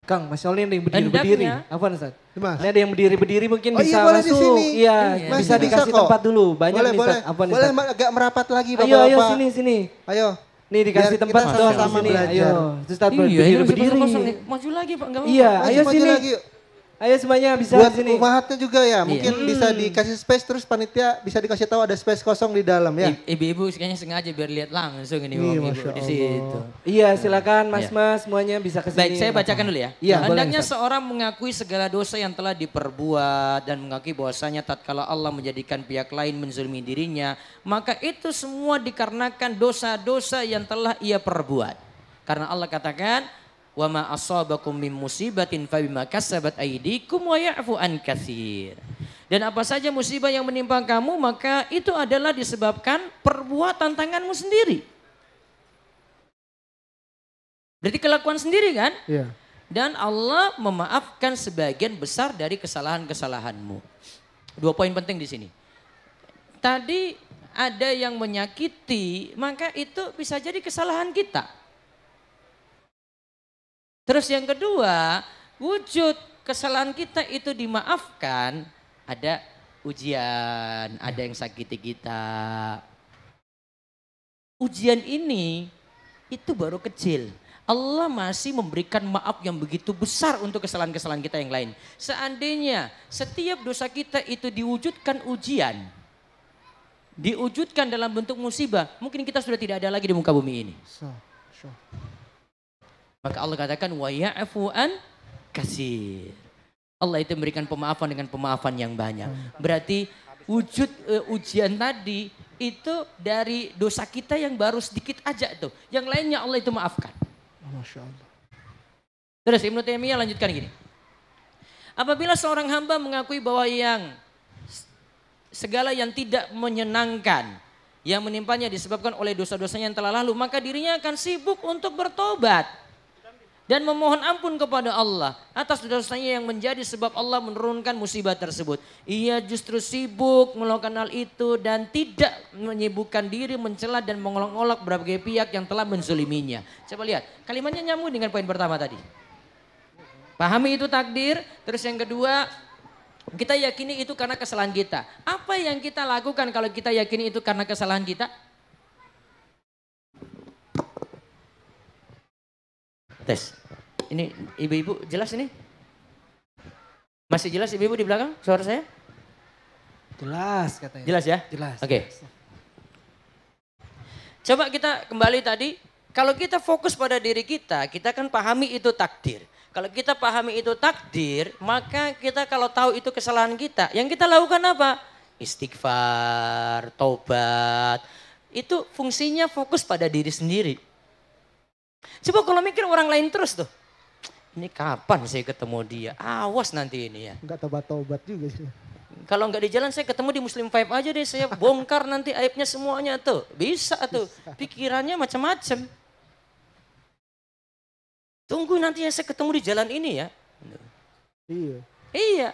[SPEAKER 3] Kang, Mas Oli yang berdiri-berdiri.
[SPEAKER 4] Hendaknya-
[SPEAKER 3] Apa Ustaz?
[SPEAKER 2] Mas.
[SPEAKER 3] Ini ada yang berdiri-berdiri mungkin
[SPEAKER 2] Oh,
[SPEAKER 3] bisa
[SPEAKER 2] iya, boleh di
[SPEAKER 3] masuk.
[SPEAKER 2] sini.
[SPEAKER 3] Iya,
[SPEAKER 4] Iya,
[SPEAKER 3] bisa
[SPEAKER 2] masih bisa
[SPEAKER 3] dikasih
[SPEAKER 2] kok.
[SPEAKER 3] tempat dulu. Banyak
[SPEAKER 2] Boleh,
[SPEAKER 3] nih
[SPEAKER 2] boleh.
[SPEAKER 3] Ustaz. Apa nih
[SPEAKER 2] Boleh
[SPEAKER 3] Ustaz?
[SPEAKER 2] agak merapat lagi
[SPEAKER 3] Ayo,
[SPEAKER 2] Bapak-bapak.
[SPEAKER 3] ayo sini.
[SPEAKER 2] Ayo.
[SPEAKER 3] Nih dikasih
[SPEAKER 2] Biar
[SPEAKER 3] tempat
[SPEAKER 2] kita
[SPEAKER 3] dong
[SPEAKER 2] sama-sama
[SPEAKER 3] sini.
[SPEAKER 2] belajar.
[SPEAKER 3] Ayo, Ustaz
[SPEAKER 4] Iya, ini
[SPEAKER 3] berdiri-berdiri.
[SPEAKER 4] kosong nih. Maju lagi Pak, enggak apa-apa.
[SPEAKER 3] Iya,
[SPEAKER 2] Maju,
[SPEAKER 3] ayo
[SPEAKER 2] maju
[SPEAKER 3] sini.
[SPEAKER 2] lagi yuk.
[SPEAKER 3] Ayo semuanya bisa
[SPEAKER 2] Buat
[SPEAKER 3] di sini.
[SPEAKER 2] umahatnya juga ya, mungkin
[SPEAKER 4] Iya.
[SPEAKER 2] bisa dikasih space terus panitia bisa dikasih tahu ada space kosong di dalam ya.
[SPEAKER 4] Ibu-ibu kayaknya sengaja biar lihat langsung ini
[SPEAKER 2] Ih,
[SPEAKER 4] ibu
[SPEAKER 2] Masya
[SPEAKER 4] di
[SPEAKER 2] Allah.
[SPEAKER 4] situ.
[SPEAKER 3] Iya, silakan Mas-mas semuanya bisa ke sini.
[SPEAKER 4] Baik, saya bacakan dulu ya.
[SPEAKER 3] Iya, boleh,
[SPEAKER 4] Hendaknya
[SPEAKER 3] Ustaz.
[SPEAKER 4] seorang mengakui segala dosa yang telah diperbuat dan mengakui bahwasanya tatkala Allah menjadikan pihak lain menzulimi dirinya, maka itu semua dikarenakan dosa-dosa yang telah ia perbuat. Karena Allah katakan, "Wa ma asabakum min musibatin fabima kasabat aydikum wa ya'fu an katsir." Dan apa saja musibah yang menimpa kamu maka itu adalah disebabkan perbuatan tanganmu sendiri. Berarti kelakuan sendiri kan?
[SPEAKER 2] Iya.
[SPEAKER 4] Dan Allah memaafkan sebagian besar dari kesalahan-kesalahanmu. 2 poin penting di sini. Tadi ada yang menyakiti, maka itu bisa jadi kesalahan kita. Terus yang kedua, wujud kesalahan kita itu dimaafkan, ada ujian, ada yang sakiti kita. Ujian ini itu baru kecil. Allah masih memberikan maaf yang begitu besar untuk kesalahan-kesalahan kita yang lain. Seandainya setiap dosa kita itu diwujudkan ujian, diwujudkan dalam bentuk musibah, mungkin kita sudah tidak ada lagi di muka bumi ini.
[SPEAKER 2] So.
[SPEAKER 4] Maka Allah katakan wa ya'fu an katsir. Allah itu memberikan pemaafan dengan pemaafan yang banyak. Berarti wujud ujian tadi itu dari dosa kita yang baru sedikit aja tuh. Yang lainnya Allah itu maafkan.
[SPEAKER 2] Masya Allah.
[SPEAKER 4] Terus Ibnu Taimiyah lanjutkan gini. Apabila seorang hamba mengakui bahwa segala yang tidak menyenangkan yang menimpanya disebabkan oleh dosa-dosanya yang telah lalu, maka dirinya akan sibuk untuk bertobat dan memohon ampun kepada Allah atas dosanya yang menjadi sebab Allah menurunkan musibah tersebut. Ia justru sibuk melakukan hal itu dan tidak menyibukkan diri mencela dan mengolok-olok berbagai pihak yang telah menzoliminya. Coba lihat, kalimatnya nyambung dengan poin pertama tadi. Pahami itu takdir, terus yang kedua, kita yakini itu karena kesalahan kita. Apa yang kita lakukan kalau kita yakini itu karena kesalahan kita? Tes. Ini ibu-ibu jelas ini? Masih jelas ibu-ibu di belakang suara saya?
[SPEAKER 3] Jelas katanya.
[SPEAKER 4] Jelas ya?
[SPEAKER 3] Jelas.
[SPEAKER 4] Oke. Coba kita kembali tadi. Kalau kita fokus pada diri kita kan pahami itu takdir. Kalau kita pahami itu takdir, maka kita kalau tahu itu kesalahan kita, yang kita lakukan apa? Istighfar, taubat. Itu fungsinya fokus pada diri sendiri. Coba kalau mikir orang lain terus tuh. Ini kapan saya ketemu dia? Awas nanti ini ya.
[SPEAKER 2] Enggak tobat-tobat juga sih.
[SPEAKER 4] Kalau nggak di jalan saya ketemu di Muslim Five aja deh. Saya bongkar nanti aibnya semuanya tuh. Bisa tuh. Pikirannya macam-macam. Tunggu nanti saya ketemu di jalan ini ya.
[SPEAKER 2] Iya.
[SPEAKER 4] Iya.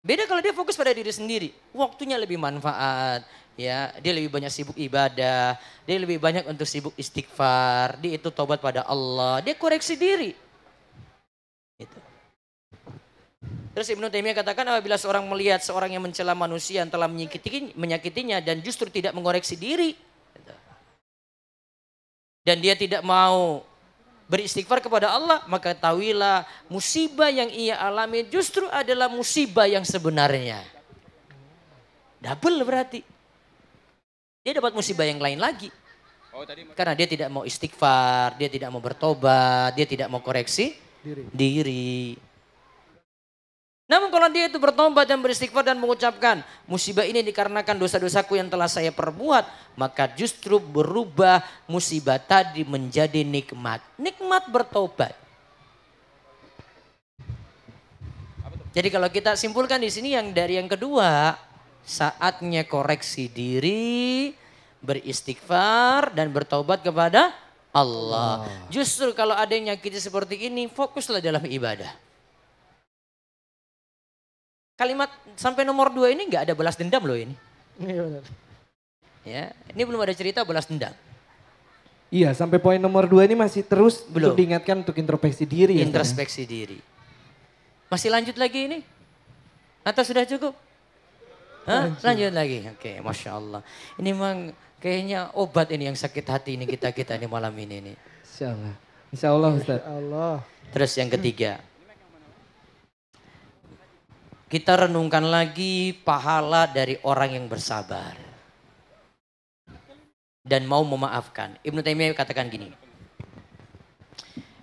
[SPEAKER 4] Beda kalau dia fokus pada diri sendiri. Waktunya lebih manfaat. Ya, dia lebih banyak sibuk ibadah, dia lebih banyak untuk sibuk istighfar, dia itu tobat pada Allah, dia koreksi diri. Gitu. Terus Ibnu Taimiyah katakan apabila seorang melihat seorang yang mencela manusia yang telah menyakitinya dan justru tidak mengoreksi diri, gitu, dan dia tidak mau beristighfar kepada Allah, maka tahuilah musibah yang ia alami justru adalah musibah yang sebenarnya. Double berarti. Dia dapat musibah yang lain lagi. Karena dia tidak mau istighfar, dia tidak mau bertobat, dia tidak mau koreksi diri. Namun kalau dia itu bertobat dan beristighfar dan mengucapkan musibah ini dikarenakan dosa-dosaku yang telah saya perbuat, maka justru berubah musibah tadi menjadi nikmat. Nikmat bertobat. Jadi kalau kita simpulkan di sini yang dari yang kedua, saatnya koreksi diri, beristighfar dan bertobat kepada Allah. Justru kalau ada yang nyakiti seperti ini, fokuslah dalam ibadah. Kalimat sampai nomor 2 ini nggak ada balas dendam loh ini.
[SPEAKER 2] Iya benar.
[SPEAKER 4] Ya, ini belum ada cerita balas dendam.
[SPEAKER 3] Iya, sampai poin nomor 2 ini masih terus
[SPEAKER 4] Belum.
[SPEAKER 3] untuk diingatkan untuk introspeksi diri.
[SPEAKER 4] Introspeksi diri. Masih lanjut lagi ini? Atau sudah cukup? Hah? Lanjut lagi. Oke, Masya Allah. Ini memang kayaknya obat ini yang sakit hati ini kita ini malam ini nih.
[SPEAKER 3] Insya Allah. Insya Allah Ustaz.
[SPEAKER 2] Allah.
[SPEAKER 4] Terus yang ketiga. Kita renungkan lagi pahala dari orang yang bersabar. Dan mau memaafkan. Ibnu Taimiyah katakan gini.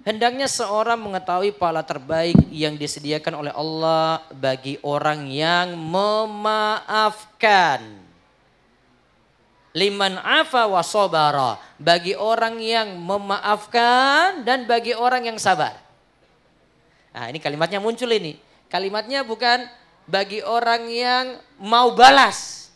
[SPEAKER 4] Hendaknya seorang mengetahui pahala terbaik yang disediakan oleh Allah bagi orang yang memaafkan. Liman afa wa sobara. Bagi orang yang memaafkan dan bagi orang yang sabar. Nah ini kalimatnya muncul ini. Kalimatnya bukan bagi orang yang mau balas.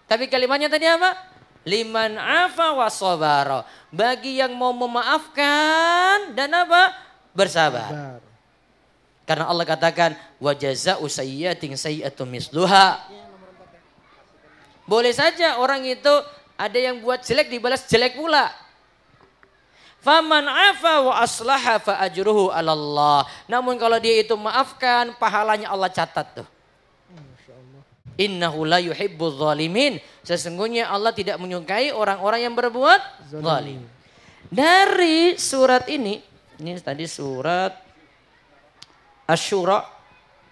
[SPEAKER 4] Tapi kalimatnya tadi apa? Liman afa wa sobara. Bagi yang mau memaafkan dan apa? Bersabar. Karena Allah katakan wa jaza'u sayyi'atin sayyi'atun misluha. Boleh saja orang itu ada yang buat jelek dibalas jelek pula. Faman afa wa aslaha fa ajruhu 'ala Allah. Namun kalau dia itu maafkan, pahalanya Allah catat tuh. Innahu la yuhibbuz zalimin. Sesungguhnya Allah tidak menyukai orang-orang yang berbuat zalim. Dari surat ini tadi surat Asy-Syura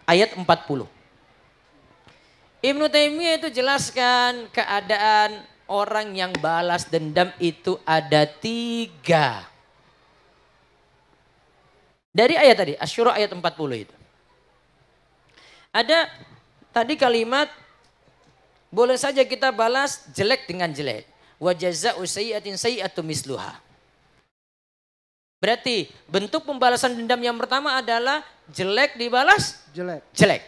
[SPEAKER 4] ayat 40. Ibnu Taimiyah itu jelaskan keadaan orang yang balas dendam itu ada 3. Dari ayat tadi, Asy-Syura ayat 40 itu. Ada tadi kalimat, boleh saja kita balas jelek dengan jelek. Wa jazaa'u sayyi'atin sayyi'atu misluha. Berarti bentuk pembalasan dendam yang pertama adalah jelek dibalas
[SPEAKER 2] Jelek.
[SPEAKER 4] jelek.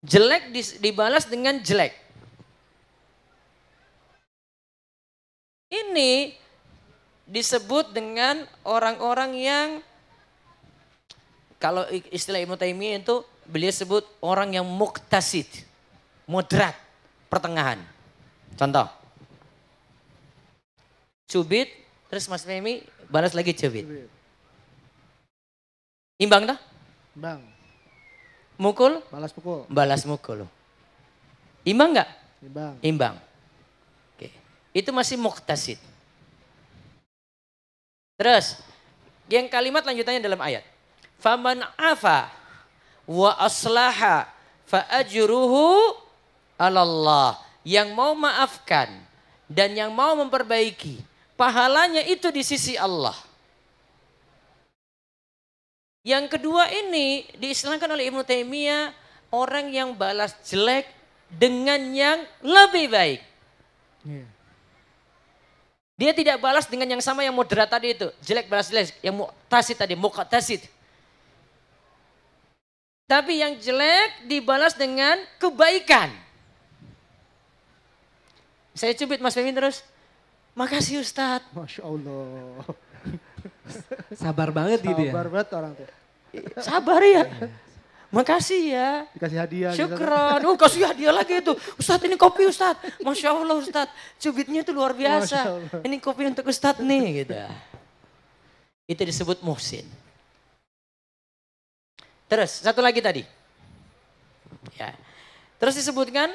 [SPEAKER 4] Jelek dibalas dengan jelek. Ini disebut dengan orang-orang yang, kalau istilah Ibnu Taimiyah itu beliau sebut orang yang muqtasid, moderat, pertengahan. Contoh, cubit, terus Mas Femi balas lagi cubit. Imbang dah?
[SPEAKER 2] Bang.
[SPEAKER 4] Mukul?
[SPEAKER 2] Balas pukul.
[SPEAKER 4] Balas mukul. Imbang enggak?
[SPEAKER 2] Bang.
[SPEAKER 4] Imbang. Oke. Itu masih muqtasid. Terus, yang kalimat lanjutannya dalam ayat. Faman afa wa aslaha fa ajruhu 'alallah. Yang mau maafkan dan yang mau memperbaiki, pahalanya itu di sisi Allah. Yang kedua ini diistilahkan oleh Ibnu Taimiyah orang yang balas jelek dengan yang lebih baik. Dia tidak balas dengan yang sama yang moderat tadi itu, jelek balas jelek, yang muqtasid tadi, muqtasid. Tapi yang jelek dibalas dengan kebaikan. Saya cubit Mas Femi terus. Makasih Ustadz.
[SPEAKER 2] Masya Allah.
[SPEAKER 3] Sabar banget gitu ya.
[SPEAKER 2] Sabar banget orang tuh.
[SPEAKER 4] Sabar ya. Makasih ya.
[SPEAKER 2] Dikasih hadiah.
[SPEAKER 4] Syukron. Oh kasih hadiah lagi itu. Ustadz ini kopi Ustadz. Masya Allah Ustadz. Cubitnya itu luar biasa. Ini kopi untuk Ustadz nih gitu. Itu disebut muhsin. Terus satu lagi tadi. Ya. Terus disebutkan.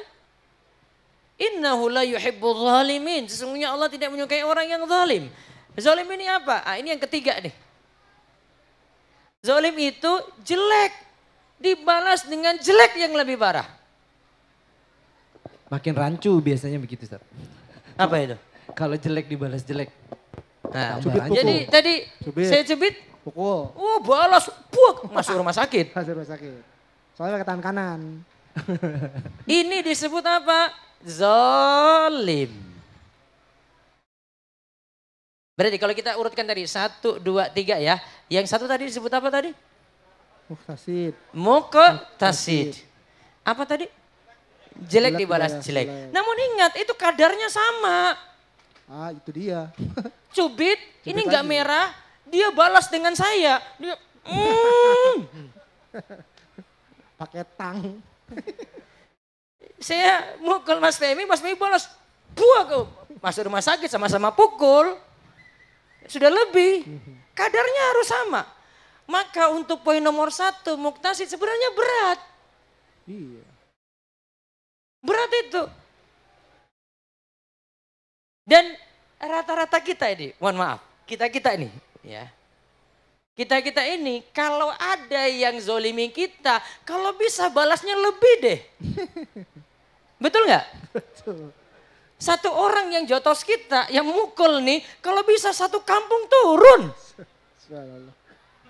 [SPEAKER 4] Innahu la yuhibbul zalimin. Sesungguhnya Allah tidak menyukai orang yang zalim. Zalim ini apa? Ini yang ketiga nih. Zalim itu jelek. Dibalas dengan jelek yang lebih parah.
[SPEAKER 3] Makin rancu biasanya begitu Ustaz.
[SPEAKER 4] Apa itu?
[SPEAKER 3] Kalau jelek dibalas jelek.
[SPEAKER 4] Nah,
[SPEAKER 2] Cubit pukul.
[SPEAKER 4] jadi tadi saya cubit.
[SPEAKER 2] Pukul.
[SPEAKER 4] Oh balas. Puk. Masuk rumah sakit.
[SPEAKER 2] Masuk rumah sakit. Soalnya ke tangan kanan.
[SPEAKER 4] Ini disebut apa? Zalim. Berarti kalau kita urutkan tadi 1, 2, 3 ya. Yang satu tadi disebut apa tadi?
[SPEAKER 2] Muqtasid.
[SPEAKER 4] Muqtasid. Apa tadi? Jelek dibalas
[SPEAKER 2] dibalas
[SPEAKER 4] jelek.
[SPEAKER 2] jelek.
[SPEAKER 4] Namun ingat itu kadarnya sama.
[SPEAKER 2] Ah itu dia.
[SPEAKER 4] Cubit ini
[SPEAKER 2] Cubit
[SPEAKER 4] enggak
[SPEAKER 2] lagi.
[SPEAKER 4] merah. Dia balas dengan saya. Dia
[SPEAKER 2] Pakai tang.
[SPEAKER 4] saya mukul Mas Femi balas. Buah masuk rumah sakit sama-sama pukul. Sudah lebih. Kadarnya harus sama. Maka untuk poin nomor 1 muqtasid sebenarnya berat.
[SPEAKER 2] Iya.
[SPEAKER 4] Berat itu. Dan rata-rata kita ini, mohon maaf, kita ini ya. Kita ini kalau ada yang zolimi kita, kalau bisa balasnya lebih deh. Betul nggak?
[SPEAKER 2] Betul.
[SPEAKER 4] Satu orang yang jotos kita, yang mukul nih, kalau bisa satu kampung turun.
[SPEAKER 2] Subhanallah.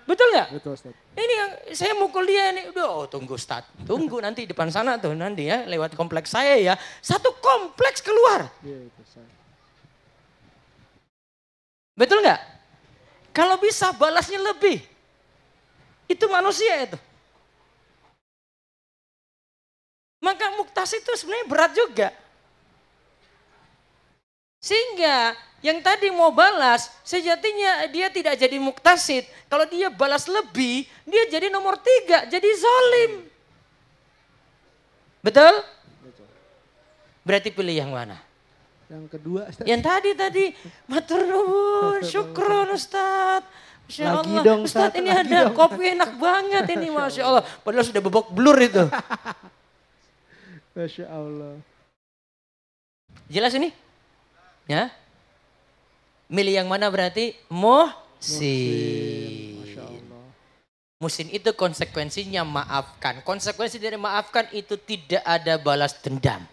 [SPEAKER 4] Betul nggak?
[SPEAKER 2] Betul Ustaz.
[SPEAKER 4] Ini yang saya mukul dia nih, udah tunggu Ustaz. Tunggu nanti depan sana tuh nanti ya, lewat kompleks saya ya. Satu kompleks keluar.
[SPEAKER 2] Iya itu Ustaz.
[SPEAKER 4] Betul nggak? Kalau bisa balasnya lebih. Itu manusia itu. Maka muqtasid itu sebenarnya berat juga. Sehingga yang tadi mau balas, sejatinya dia tidak jadi muqtasid. Kalau dia balas lebih, dia jadi nomor 3, jadi zalim. Betul?
[SPEAKER 2] Betul.
[SPEAKER 4] Berarti pilih yang mana?
[SPEAKER 2] Yang kedua Ustaz.
[SPEAKER 4] Yang tadi, matur nuwun, syukron Ustaz. Masya
[SPEAKER 2] Lagi
[SPEAKER 4] Allah,
[SPEAKER 2] dong,
[SPEAKER 4] Ustaz
[SPEAKER 2] Ustaz,
[SPEAKER 4] ini
[SPEAKER 2] lagi
[SPEAKER 4] ada
[SPEAKER 2] dong.
[SPEAKER 4] kopi enak banget ini, Masya Allah. Padahal sudah bebok blur itu.
[SPEAKER 2] Masya Allah.
[SPEAKER 4] Jelas ini? Ya. Milih yang mana berarti? Muhsin.
[SPEAKER 2] Masya Allah.
[SPEAKER 4] Muhsin itu konsekuensinya maafkan. Konsekuensi dari maafkan itu tidak ada balas dendam.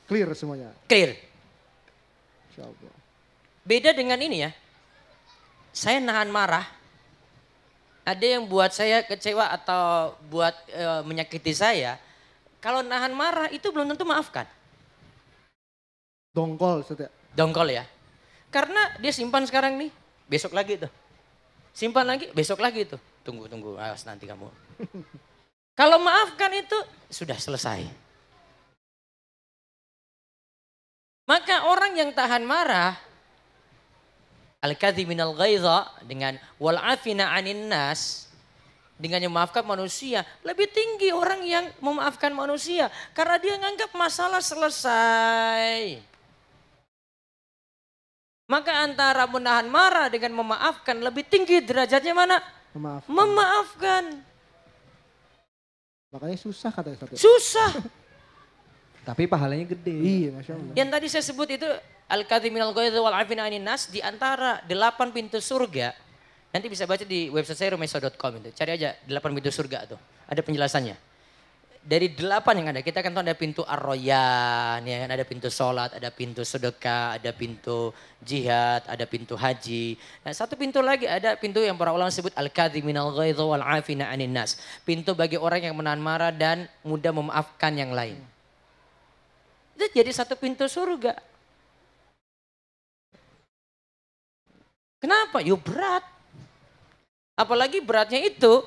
[SPEAKER 2] Clear semuanya.
[SPEAKER 4] Clear.
[SPEAKER 2] Masya Allah.
[SPEAKER 4] Beda dengan ini ya. saya nahan marah, ada yang buat saya kecewa atau buat menyakiti saya, kalau nahan marah itu belum tentu maafkan.
[SPEAKER 2] Dongkol Ustaz ya.
[SPEAKER 4] Dongkol ya. Karena dia simpan sekarang nih, besok lagi tuh. Simpan lagi, besok lagi tuh. Tunggu, awas nanti kamu. Kalau maafkan itu sudah selesai. Maka orang yang tahan marah, al-kadhiminal ghaidha dengan wal afina 'anin nas, dengan yang memaafkan manusia, lebih tinggi orang yang memaafkan manusia karena dia nganggap masalah selesai. Maka antara menahan marah dengan memaafkan lebih tinggi derajatnya mana? Memaafkan.
[SPEAKER 2] Makanya susah kata Ustaz.
[SPEAKER 4] Susah.
[SPEAKER 3] Tapi pahalanya gede.
[SPEAKER 2] Iya, Masya Allah.
[SPEAKER 4] Yang tadi saya sebut itu al-kadhiminal ghaidha wal afina 'anin nas, di antara 8 pintu surga. Nanti bisa baca di website saya rumesa.com itu. Cari aja 8 pintu surga tuh. Ada penjelasannya. Dari 8 yang ada, kita kan tahu ada pintu ar-royan, ya kan, ada pintu sholat, ada pintu sedekah, ada pintu jihad, ada pintu haji. Nah, satu pintu lagi ada pintu yang para ulama sebut al-kadhiminal ghaidha wal afina 'anin nas. Pintu bagi orang yang menahan marah dan mudah memaafkan yang lain. Itu jadi satu pintu surga. Kenapa? Yuk berat. Apalagi beratnya itu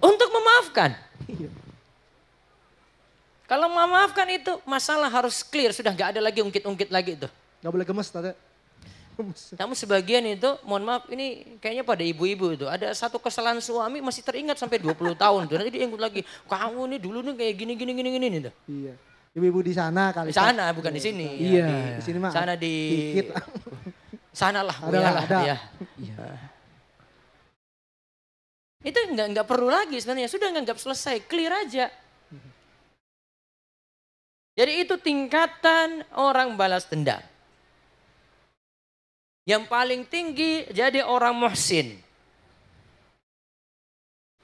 [SPEAKER 4] untuk memaafkan. Kalau memaafkan itu masalah harus clear, sudah gak ada lagi ungkit-ungkit lagi itu.
[SPEAKER 2] Gak boleh gemes Tata.
[SPEAKER 4] Namun sebagian itu, mohon maaf ini kayaknya pada ibu-ibu itu. Ada satu kesalahan suami masih teringat sampai 20 tahun. Tuh. Nanti dia ingat lagi, kamu nih dulu nih kayak gini. Gitu.
[SPEAKER 2] Iya. Ibu-ibu di sana kali.
[SPEAKER 4] Di sana bukan di sini.
[SPEAKER 3] Iya.
[SPEAKER 2] Di sini mah.
[SPEAKER 4] Sana di...
[SPEAKER 2] Dikit.
[SPEAKER 4] Sana lah.
[SPEAKER 2] Ada.
[SPEAKER 4] Ya. Itu nggak perlu lagi sebenarnya. Sudah nganggap selesai, clear aja. Jadi itu tingkatan orang balas dendam. Yang paling tinggi jadi orang muhsin.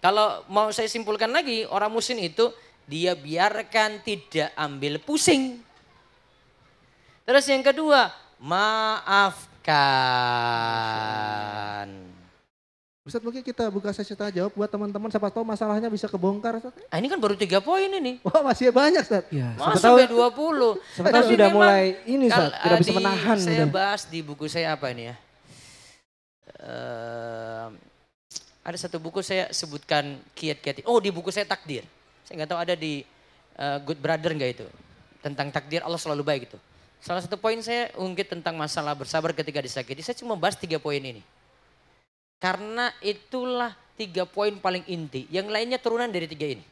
[SPEAKER 4] Kalau mau saya simpulkan lagi, orang muhsin itu dia biarkan tidak ambil pusing. Terus yang kedua, maafkan.
[SPEAKER 2] Ustaz mungkin kita buka sesi tanya jawab buat teman-teman siapa tahu masalahnya bisa kebongkar Ustaz.
[SPEAKER 4] Ini kan baru 3 poin ini.
[SPEAKER 2] Wah masih banyak Ustaz.
[SPEAKER 3] Ya,
[SPEAKER 4] Masa sampai 20.
[SPEAKER 3] Siapa tahu sudah mulai ini Ustaz, tidak bisa menahan.
[SPEAKER 4] Saya bahas di buku saya apa ini ya. Ada satu buku saya sebutkan kiat-kiat. Oh di buku saya takdir. Saya nggak tahu ada di Good Brother nggak itu. Tentang takdir Allah selalu baik itu. Salah satu poin saya ungkit tentang masalah bersabar ketika disakiti. Saya cuma bahas 3 poin ini. Karena itulah 3 poin paling inti. Yang lainnya turunan dari 3 ini.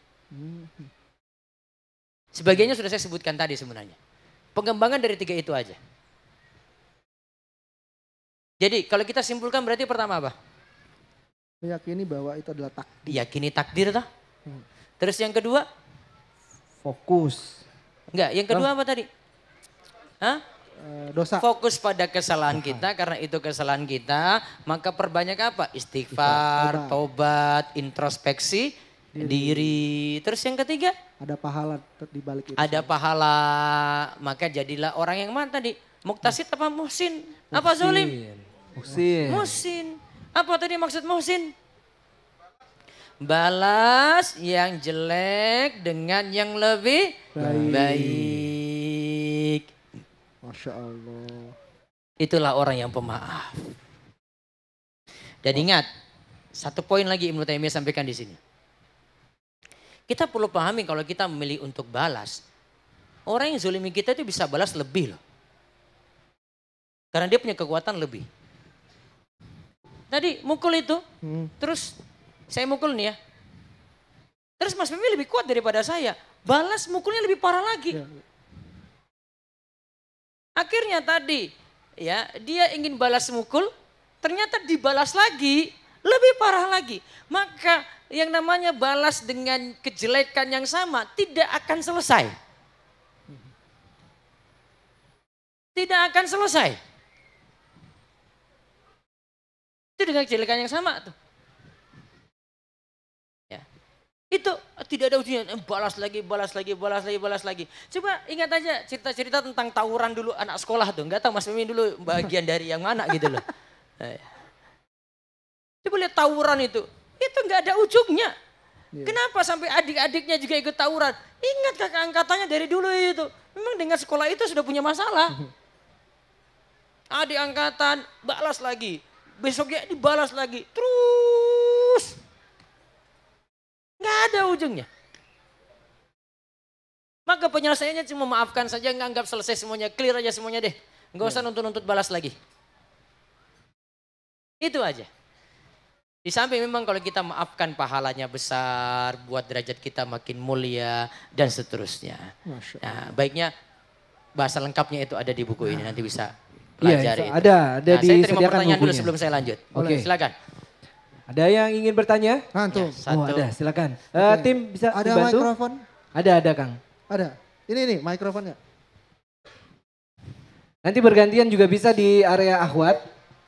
[SPEAKER 4] Sebagiannya sudah saya sebutkan tadi sebenarnya. Pengembangan dari 3 itu aja. Jadi kalau kita simpulkan berarti pertama apa?
[SPEAKER 2] Meyakini bahwa itu adalah takdir.
[SPEAKER 4] Diyakini takdir toh. Terus yang kedua?
[SPEAKER 3] Fokus.
[SPEAKER 4] Enggak, yang kedua apa tadi? Hah?
[SPEAKER 2] Dosa.
[SPEAKER 4] Fokus pada kesalahan kita, karena itu kesalahan kita, maka perbanyak apa? Istighfar, tobat, introspeksi diri. Terus yang ketiga?
[SPEAKER 2] Ada pahala di balik itu.
[SPEAKER 4] Ada pahala, maka jadilah orang yang mana tadi? Muktasid apa muhsin? Apa zolim?
[SPEAKER 3] Muhsin.
[SPEAKER 4] Muhsin. Apa tadi maksud muhsin? Balas yang jelek dengan yang lebih baik.
[SPEAKER 2] Masya Allah.
[SPEAKER 4] Itulah orang yang pemaaf. Dan ingat, satu poin lagi Ibnu Taimiyah sampaikan di sini. Kita perlu pahami kalau kita memilih untuk balas, orang yang zolimi kita itu bisa balas lebih loh. Karena dia punya kekuatan lebih. Tadi mukul itu, terus saya mukul nih ya. Terus Mas Mimi lebih kuat daripada saya. Balas mukulnya lebih parah lagi.
[SPEAKER 2] Ya.
[SPEAKER 4] Akhirnya tadi ya dia ingin balas mukul, ternyata dibalas lagi, lebih parah lagi. Maka yang namanya balas dengan kejelekan yang sama tidak akan selesai. Tidak akan selesai. Itu dengan kejelekan yang sama tuh. Ya. Itu tidak ada ujungnya, balas lagi. Coba ingat aja cerita-cerita tentang tawuran dulu anak sekolah tuh. Enggak tahu Mas Mimin dulu bagian dari yang mana gitu loh. Coba lihat tawuran itu nggak ada ujungnya.
[SPEAKER 2] Iya.
[SPEAKER 4] Kenapa sampai adik-adiknya juga ikut tawuran? Ingat kakak angkatannya dari dulu itu. Memang dengan sekolah itu sudah punya masalah. Adik angkatan balas lagi. Besoknya dibalas lagi. Terus. Nggak ada ujungnya. Maka penyelesaiannya cuma maafkan saja, nganggap selesai semuanya. Clear aja semuanya deh. Nggak usah nuntut-nuntut balas lagi. Itu aja. Di samping memang kalau kita maafkan pahalanya besar, buat derajat kita makin mulia dan seterusnya. Nah, baiknya bahasa lengkapnya itu ada di buku ini, nanti bisa pelajari.
[SPEAKER 3] Iya, ada
[SPEAKER 4] Nah, saya terima
[SPEAKER 3] disediakan
[SPEAKER 4] pertanyaan dulu
[SPEAKER 3] bukunya.
[SPEAKER 4] sebelum saya lanjut.
[SPEAKER 3] Oke.
[SPEAKER 4] Silakan.
[SPEAKER 3] Ada yang ingin bertanya?
[SPEAKER 2] Antum.
[SPEAKER 3] Oh ada, silakan.
[SPEAKER 2] Oke.
[SPEAKER 3] Tim bisa
[SPEAKER 2] Ada
[SPEAKER 3] dibantu?
[SPEAKER 2] mikrofon?
[SPEAKER 3] Ada Kang.
[SPEAKER 2] Ada. Ini mikrofonnya.
[SPEAKER 3] Nanti bergantian juga bisa di area Ahwat.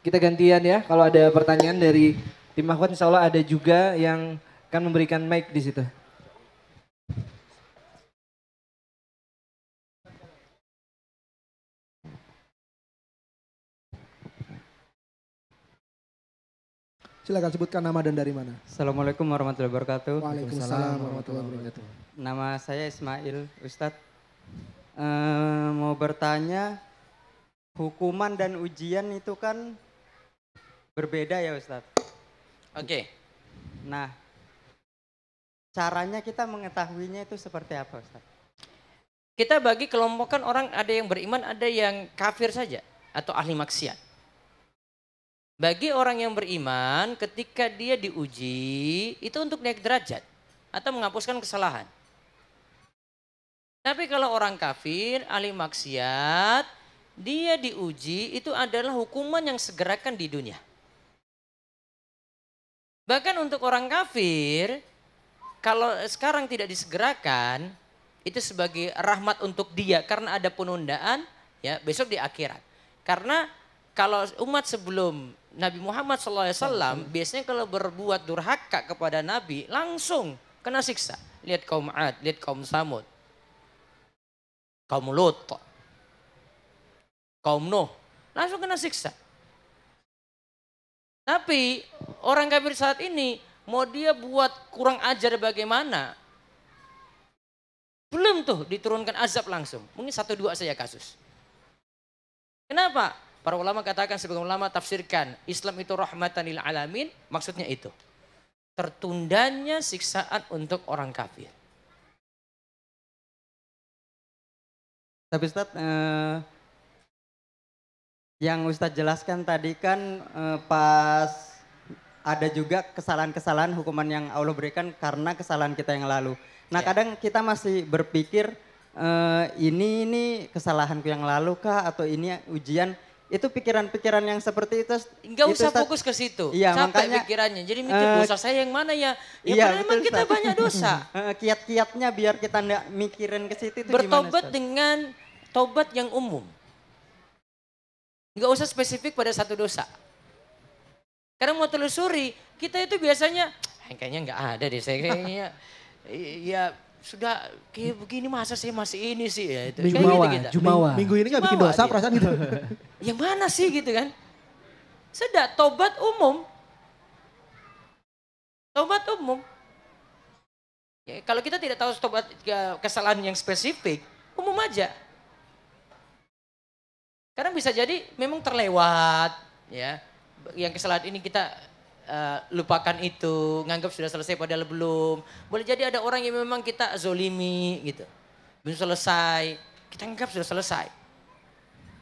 [SPEAKER 3] Kita gantian ya. Kalau ada pertanyaan dari tim Ahwat, insya Allah ada juga yang akan memberikan mic di situ.
[SPEAKER 2] Silakan sebutkan nama dan dari mana.
[SPEAKER 1] Assalamualaikum warahmatullahi wabarakatuh.
[SPEAKER 2] Waalaikumsalam warahmatullahi wabarakatuh.
[SPEAKER 1] Nama saya Ismail Ustadz. Mau bertanya, hukuman dan ujian itu kan berbeda ya Ustadz.
[SPEAKER 4] Oke.
[SPEAKER 1] Nah, caranya kita mengetahuinya itu seperti apa Ustadz?
[SPEAKER 4] Kita bagi kelompokkan orang, ada yang beriman, ada yang kafir saja atau ahli maksiat. Bagi orang yang beriman, ketika dia diuji, itu untuk naik derajat atau menghapuskan kesalahan. Tapi kalau orang kafir, ahli maksiat, dia diuji itu adalah hukuman yang segerakan di dunia. Bahkan untuk orang kafir, kalau sekarang tidak disegerakan, itu sebagai rahmat untuk dia karena ada penundaan, ya besok di akhirat. Karena kalau umat sebelum Nabi Muhammad SAW biasanya kalau berbuat durhaka kepada Nabi langsung kena siksa. Lihat kaum Ad, lihat kaum Samud, kaum Lut, kaum Nuh, langsung kena siksa. Tapi orang kafir saat ini mau dia buat kurang ajar bagaimana? Belum tuh diturunkan azab langsung. Mungkin 1-2 saja kasus. Kenapa? Para ulama katakan, sebagian ulama tafsirkan Islam itu rahmatan lil alamin, maksudnya itu. Tertundanya siksaan untuk orang kafir.
[SPEAKER 1] Tapi Ustadz, yang Ustadz jelaskan tadi kan pas ada juga kesalahan-kesalahan hukuman yang Allah berikan karena kesalahan kita yang lalu. Nah kadang kita masih berpikir ini kesalahanku yang lalu kah atau ini ujian. Itu pikiran-pikiran yang seperti itu.
[SPEAKER 4] Enggak usah fokus ke situ.
[SPEAKER 1] Iya,
[SPEAKER 4] capek
[SPEAKER 1] makanya,
[SPEAKER 4] pikirannya. Jadi mikir dosa saya yang mana ya? Ya
[SPEAKER 1] iya,
[SPEAKER 4] memang kita banyak dosa.
[SPEAKER 1] Kiat-kiatnya biar kita enggak mikirin ke situ itu
[SPEAKER 4] Bertobat
[SPEAKER 1] gimana,
[SPEAKER 4] dengan tobat yang umum. Enggak usah spesifik pada satu dosa. Karena mau telusuri, kita itu biasanya kayaknya enggak ada deh, saya kayaknya ya sudah kayak begini masa saya masih ini sih ya itu.
[SPEAKER 3] Jumawa.
[SPEAKER 2] Minggu ini nggak bikin dosa perasaan gitu.
[SPEAKER 4] Yang mana sih gitu kan? Sudah tobat umum. Tobat umum. Ya, kalau kita tidak tahu tobat kesalahan yang spesifik, umum aja. Karena bisa jadi memang terlewat, ya. Yang kesalahan ini kita lupakan itu, nganggap sudah selesai padahal belum. Boleh jadi ada orang yang memang kita zolimi gitu. Belum selesai, kita anggap sudah selesai.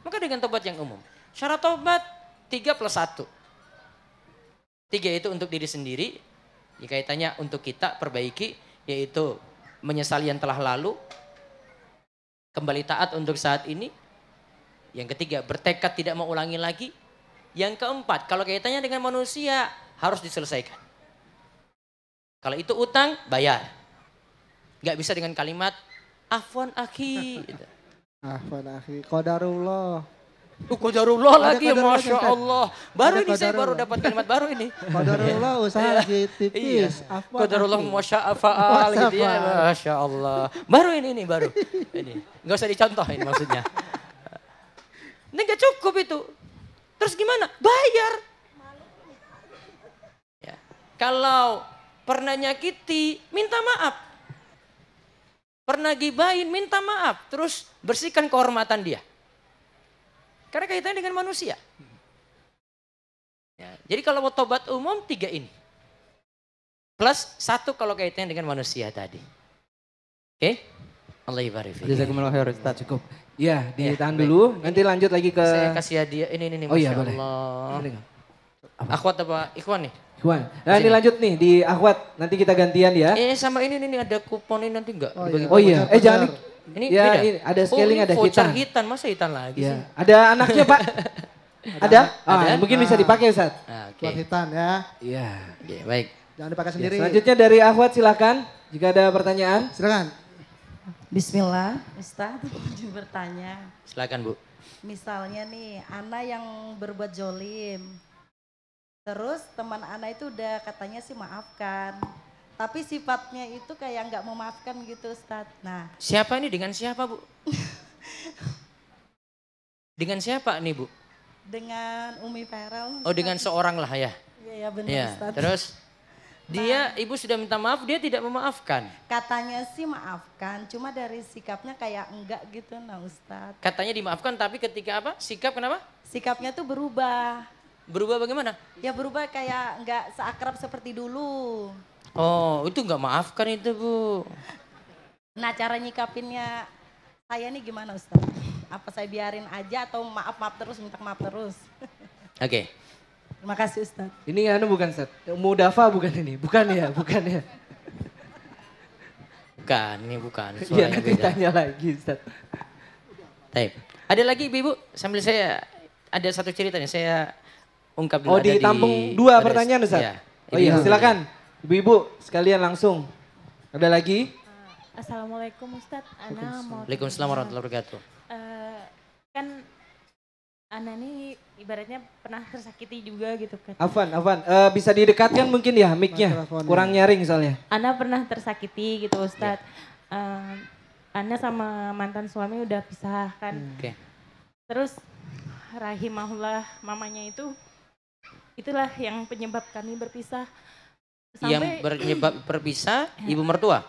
[SPEAKER 4] Maka dengan tobat yang umum. Syarat tobat 3+1. 3 itu untuk diri sendiri, ya kaitannya untuk kita perbaiki, yaitu menyesali yang telah lalu, kembali taat untuk saat ini. Yang ketiga, bertekad tidak mau ulangi lagi. Yang keempat, kalau kaitannya dengan manusia, harus diselesaikan. Kalau itu utang, bayar. Gak bisa dengan kalimat, afwan akhi.
[SPEAKER 2] Afwan akhi, qadarullah.
[SPEAKER 4] Qadarullah lagi,
[SPEAKER 2] qadarullah,
[SPEAKER 4] Masya Allah. Baru
[SPEAKER 2] Ada
[SPEAKER 4] ini saya baru
[SPEAKER 2] qadarullah.
[SPEAKER 4] dapat kalimat baru ini.
[SPEAKER 2] Qadarullah usaha lagi tipis. Afwan
[SPEAKER 4] Qadarullah
[SPEAKER 2] akhi.
[SPEAKER 4] masya'afa'al gitu ya.
[SPEAKER 2] Masya'afa'al.
[SPEAKER 4] Masya Allah. Baru ini baru. Ini. Gak usah dicontoh ini maksudnya. Ini gak cukup itu. Terus gimana? Bayar. Kalau pernah nyakiti, minta maaf. Pernah gibahin, minta maaf. Terus bersihkan kehormatan dia. Karena kaitannya dengan manusia. Ya, jadi kalau mau tobat umum 3 ini. Plus 1 kalau kaitannya dengan manusia tadi. Oke? Allah ibarik fiik.
[SPEAKER 1] Jazakumullah khair Ustaz.
[SPEAKER 3] Cukup. Ya, ditahan
[SPEAKER 4] baik.
[SPEAKER 3] dulu. Nanti lanjut lagi ke...
[SPEAKER 4] Saya kasih hadiah. Ini
[SPEAKER 3] Oh iya,
[SPEAKER 4] Masya
[SPEAKER 3] boleh.
[SPEAKER 4] Allah. Akhwat apa Ikhwan nih?
[SPEAKER 3] Ikhwan. Nah, ini lanjut nih di Akhwat. Nanti kita gantian ya.
[SPEAKER 4] Sama ini ada kupon ini nanti enggak?
[SPEAKER 3] Oh iya. Jangan.
[SPEAKER 4] Ini
[SPEAKER 3] Ya,
[SPEAKER 4] beda?
[SPEAKER 3] ini ada scaling,
[SPEAKER 4] ini
[SPEAKER 3] ada
[SPEAKER 4] voucher
[SPEAKER 3] hitan.
[SPEAKER 4] hitan. Masa hitan lagi sih?
[SPEAKER 3] Ya. Ada anaknya Pak? Ada?
[SPEAKER 4] Ada.
[SPEAKER 3] Mungkin bisa dipakai Ustaz.
[SPEAKER 4] Nah,
[SPEAKER 2] Buat hitan ya.
[SPEAKER 3] Iya.
[SPEAKER 4] Oke, baik.
[SPEAKER 2] Jangan dipakai
[SPEAKER 3] Ya,
[SPEAKER 2] sendiri.
[SPEAKER 3] selanjutnya dari Akhwat silakan. Jika ada pertanyaan.
[SPEAKER 2] Silakan.
[SPEAKER 5] Bismillah, Ustadz izin bertanya.
[SPEAKER 4] Silakan Bu.
[SPEAKER 5] Misalnya nih, Ana yang berbuat jolim. Terus teman Ana itu udah katanya sih maafkan. Tapi sifatnya itu kayak nggak memaafkan gitu Ustadz. Nah,
[SPEAKER 4] Siapa ini dengan siapa Bu? Dengan siapa nih Bu?
[SPEAKER 5] dengan Umi Farel.
[SPEAKER 4] Oh dengan seorang lah ya.
[SPEAKER 5] Iya benar
[SPEAKER 4] Ya.
[SPEAKER 5] Ustadz.
[SPEAKER 4] Terus dia ibu sudah minta maaf dia tidak memaafkan.
[SPEAKER 5] Katanya sih maafkan, cuma dari sikapnya kayak enggak gitu nah Ustadz.
[SPEAKER 4] Katanya dimaafkan tapi ketika apa? Sikap kenapa?
[SPEAKER 5] Sikapnya tuh berubah.
[SPEAKER 4] Berubah bagaimana?
[SPEAKER 5] Ya berubah kayak enggak seakrab seperti dulu.
[SPEAKER 4] Oh itu nggak maafkan itu Bu.
[SPEAKER 5] Nah cara nyikapinnya saya nih gimana Ustadz? Apa saya biarin aja atau maaf-maaf terus, minta maaf terus?
[SPEAKER 4] Oke.
[SPEAKER 5] Terima kasih Ustadz.
[SPEAKER 3] Ini anu bukan Ustaz. Mudafa bukan ini. Bukan ya, bukan ya.
[SPEAKER 4] Bukan, ini bukan.
[SPEAKER 3] Iya
[SPEAKER 4] Suaranya
[SPEAKER 3] nanti
[SPEAKER 4] beda.
[SPEAKER 3] tanya lagi Ustaz.
[SPEAKER 4] Taib. Ada lagi Ibu? Sambil saya ada satu cerita nih saya ungkap
[SPEAKER 3] Oh
[SPEAKER 4] dulu. Ada
[SPEAKER 3] ditampung
[SPEAKER 4] di-
[SPEAKER 3] 2
[SPEAKER 4] ada-
[SPEAKER 3] pertanyaan Ustaz?
[SPEAKER 4] Iya.
[SPEAKER 3] Oh iya silakan. Ibu-ibu sekalian langsung. Ada lagi?
[SPEAKER 6] Assalamualaikum Ustadz, Ana mau
[SPEAKER 4] Waalaikumsalam warahmatullahi wabarakatuh.
[SPEAKER 6] kan Ana nih ibaratnya pernah tersakiti juga gitu kan.
[SPEAKER 3] Afwan. Bisa didekatkan mungkin ya mic-nya.
[SPEAKER 2] Mikrofonnya.
[SPEAKER 3] Kurang nyaring soalnya.
[SPEAKER 6] Ana pernah tersakiti gitu Ustadz. Ana sama mantan suami udah pisah kan.
[SPEAKER 4] Oke.
[SPEAKER 6] Terus rahimahullah mamanya itulah yang penyebab kami berpisah.
[SPEAKER 4] Yang bernyebab berpisah ibu mertua.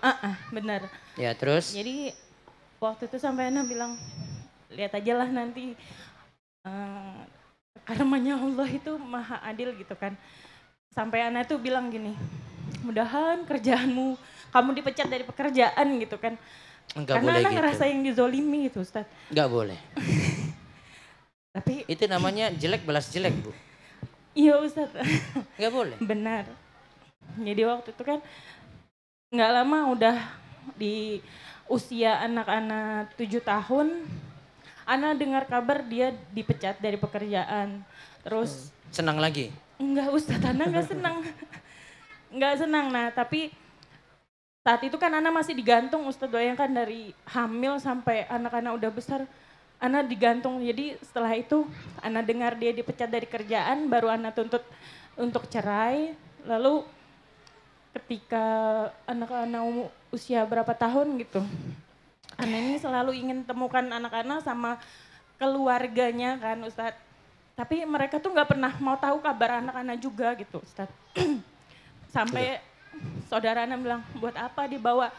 [SPEAKER 6] Benar.
[SPEAKER 4] Ya terus.
[SPEAKER 6] Jadi waktu itu sampai Ana bilang lihat aja lah nanti karmanya Allah itu maha adil gitu kan. Sampai Ana tuh bilang gini, mudahan kerjaanmu, kamu dipecat dari pekerjaan gitu kan.
[SPEAKER 4] Enggak
[SPEAKER 6] Karena
[SPEAKER 4] boleh
[SPEAKER 6] Ana
[SPEAKER 4] gitu.
[SPEAKER 6] ngerasa yang dizolimi gitu Ustaz.
[SPEAKER 4] Enggak boleh.
[SPEAKER 6] Tapi
[SPEAKER 4] Itu namanya jelek balas jelek Bu.
[SPEAKER 6] iya Ustaz,
[SPEAKER 4] Enggak boleh.
[SPEAKER 6] benar. Jadi waktu itu kan nggak lama udah di usia anak-anak 7 tahun, Ana dengar kabar dia dipecat dari pekerjaan. Terus
[SPEAKER 4] Senang lagi.
[SPEAKER 6] enggak Ustaz, Ana enggak senang. Enggak senang. Nah tapi saat itu kan Ana masih digantung Ustaz, bayangkan dari hamil sampai anak-anak udah besar. Ana digantung, jadi setelah itu Ana dengar dia dipecat dari kerjaan, baru Ana tuntut untuk cerai. Lalu ketika anak-anak usia berapa tahun gitu, Ana ini selalu ingin temukan anak-anak sama keluarganya kan Ustadz. Tapi mereka tuh nggak pernah mau tahu kabar anak-anak juga gitu Ustadz. Sampai saudara Ana bilang, buat apa dibawa?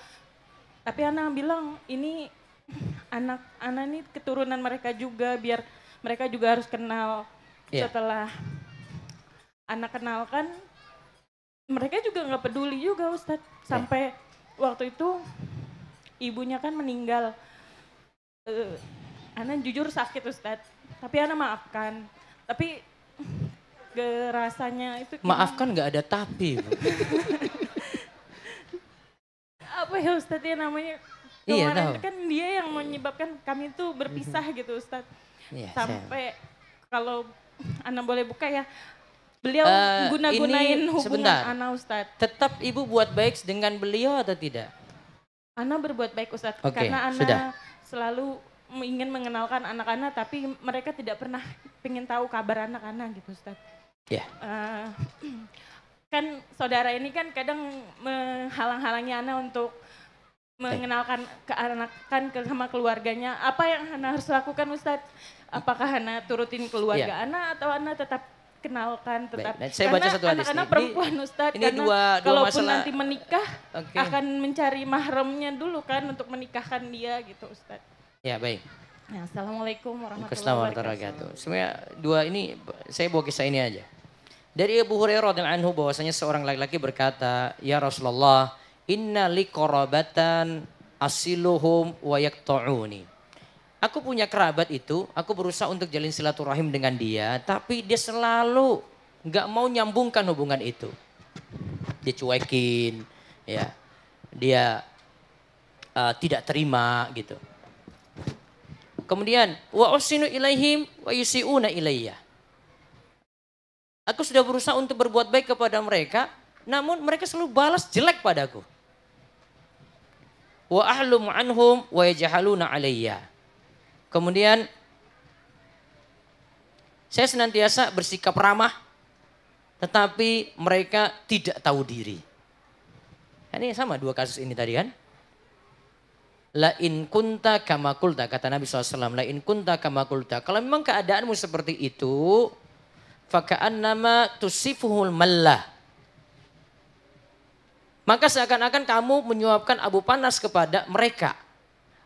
[SPEAKER 6] Tapi Ana bilang, ini anak-anak ini keturunan mereka juga, biar mereka juga harus kenal.
[SPEAKER 4] Iya.
[SPEAKER 6] Setelah Ana kenalkan, mereka juga nggak peduli juga Ustadz. Sampai waktu itu ibunya kan meninggal. Ana jujur sakit Ustadz, tapi Ana maafkan. Tapi rasanya itu gimana?
[SPEAKER 4] Maafkan nggak ada tapi Bu.
[SPEAKER 6] Apa ya Ustadz ya namanya?
[SPEAKER 4] Iya,
[SPEAKER 6] Kemarin
[SPEAKER 4] tahu.
[SPEAKER 6] kan dia yang menyebabkan kami tuh berpisah gitu Ustadz.
[SPEAKER 4] Iya,
[SPEAKER 6] Sampai kalau Ana boleh buka ya, beliau
[SPEAKER 4] Eh,
[SPEAKER 6] guna-gunain
[SPEAKER 4] ini
[SPEAKER 6] hubungan
[SPEAKER 4] sebentar.
[SPEAKER 6] Ana Ustadz.
[SPEAKER 4] Tetap ibu buat baik dengan beliau atau tidak?
[SPEAKER 6] Ana berbuat baik Ustadz,
[SPEAKER 4] Oke,
[SPEAKER 6] karena Ana
[SPEAKER 4] sudah.
[SPEAKER 6] selalu ingin mengenalkan anak-anak, tapi mereka tidak pernah ingin tahu kabar anak-anak gitu Ustadz.
[SPEAKER 4] Ya.
[SPEAKER 6] Kan saudara ini kan kadang menghalang-halangi Ana untuk mengenalkan ke anak kan sama keluarganya. Apa yang Ana harus lakukan Ustadz? Apakah Ana turutin keluarga Ana atau Ana tetap kenalkan tetap.
[SPEAKER 4] Baik, saya baca satu hadis
[SPEAKER 6] anak-anak
[SPEAKER 4] nih.
[SPEAKER 6] perempuan Ustadz,
[SPEAKER 4] Ini
[SPEAKER 6] karena
[SPEAKER 4] dua
[SPEAKER 6] kalaupun
[SPEAKER 4] masalah.
[SPEAKER 6] nanti menikah
[SPEAKER 4] Oke.
[SPEAKER 6] akan mencari mahramnya dulu kan untuk menikahkan dia gitu Ustadz.
[SPEAKER 4] Ya baik.
[SPEAKER 6] Ya, Assalamualaikum warahmatullahi
[SPEAKER 4] Assalamualaikum
[SPEAKER 6] wabarakatuh.
[SPEAKER 4] wabarakatuh. Sebenarnya dua ini saya bawa kisah ini aja. Dari Abu Hurairah radhiyallahu anhu bahwasanya seorang laki-laki berkata, "Ya Rasulullah, inna li qarabatan asiluhum wa yaqta'uni." Aku punya kerabat itu, aku berusaha untuk jalin silaturahim dengan dia, tapi dia selalu nggak mau nyambungkan hubungan itu. Dia cuekin, ya, dia tidak terima gitu. Kemudian wa usinu ilaihim wa yusiuna ilayya. Aku sudah berusaha untuk berbuat baik kepada mereka, namun mereka selalu balas jelek padaku. Wa ahlum anhum wa yajhaluna alayya. Kemudian saya senantiasa bersikap ramah, tetapi mereka tidak tahu diri. Ini sama dua kasus ini tadi kan. La in kunta kama qulta, kata Nabi SAW. La in kunta kama qulta. Kalau memang keadaanmu seperti itu, faka'annama tusifuhul mallah. Maka seakan-akan kamu menyuapkan abu panas kepada mereka.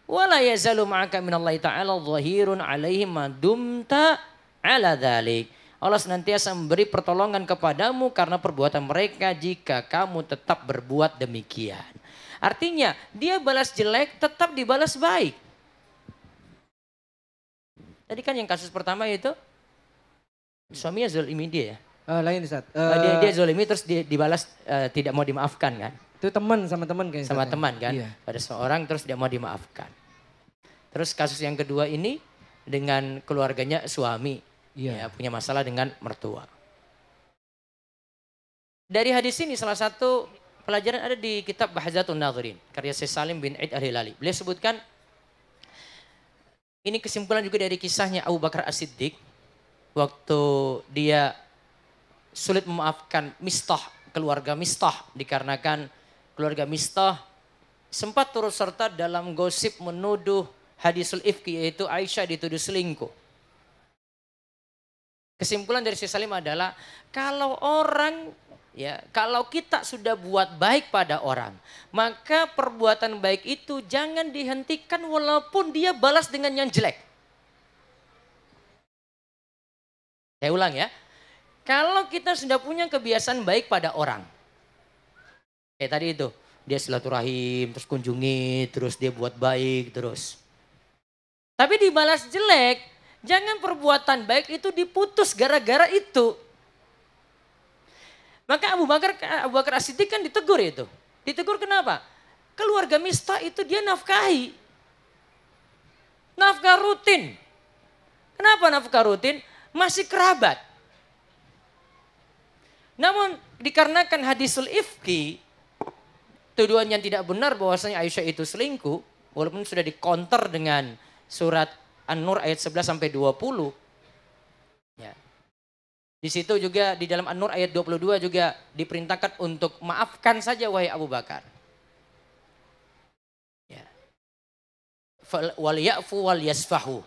[SPEAKER 4] Wala yazalu ma'aka minallahi ta'ala dhahirun alaihim madumta ala dhalik. Allah senantiasa memberi pertolongan kepadamu karena perbuatan mereka jika kamu tetap berbuat demikian. Artinya dia balas jelek tetap dibalas baik. Tadi kan yang kasus pertama itu suaminya zolimi dia ya.
[SPEAKER 3] Lain Ustaz.
[SPEAKER 4] Dia zolimi terus dibalas tidak mau dimaafkan kan.
[SPEAKER 3] Itu teman sama teman kayaknya.
[SPEAKER 4] Sama
[SPEAKER 3] Ustaz, ya?
[SPEAKER 4] teman kan.
[SPEAKER 3] Iya.
[SPEAKER 4] Pada seorang terus dia mau dimaafkan. Terus kasus yang kedua ini dengan keluarganya suami.
[SPEAKER 3] Iya.
[SPEAKER 4] Ya, punya masalah dengan mertua. Dari hadis ini salah satu pelajaran ada di kitab Bahjatun Nadhirin. Karya Syekh Salim bin Aid Al-Hilali. Beliau sebutkan, ini kesimpulan juga dari kisahnya Abu Bakar As-Siddiq. Waktu dia sulit memaafkan Mistah, keluarga Mistah. Dikarenakan keluarga Mistah sempat turut serta dalam gosip menuduh hadisul ifki, yaitu Aisyah dituduh selingkuh. Kesimpulan dari Syekh Salim adalah kalau orang, ya, kalau kita sudah buat baik pada orang, maka perbuatan baik itu jangan dihentikan walaupun dia balas dengan yang jelek. Saya ulang ya. Kalau kita sudah punya kebiasaan baik pada orang. Kayak tadi itu, dia silaturahim, terus kunjungi, terus dia buat baik, terus. Tapi dibalas jelek, jangan perbuatan baik itu diputus gara-gara itu. Maka Abu Bakar As-Siddiq kan ditegur itu. Ditegur kenapa? Keluarga Mistah itu dia nafkahi. Nafkah rutin. Kenapa nafkah rutin? Masih kerabat. Namun dikarenakan hadisul ifki, tuduhan yang tidak benar bahwasanya Aisyah itu selingkuh, walaupun sudah dikonter dengan surat An-Nur ayat 11 sampai 20. Ya. Di situ juga di dalam An-Nur ayat 22 juga diperintahkan untuk maafkan saja wahai Abu Bakar. Ya. Wal ya'fu wal yasfahu.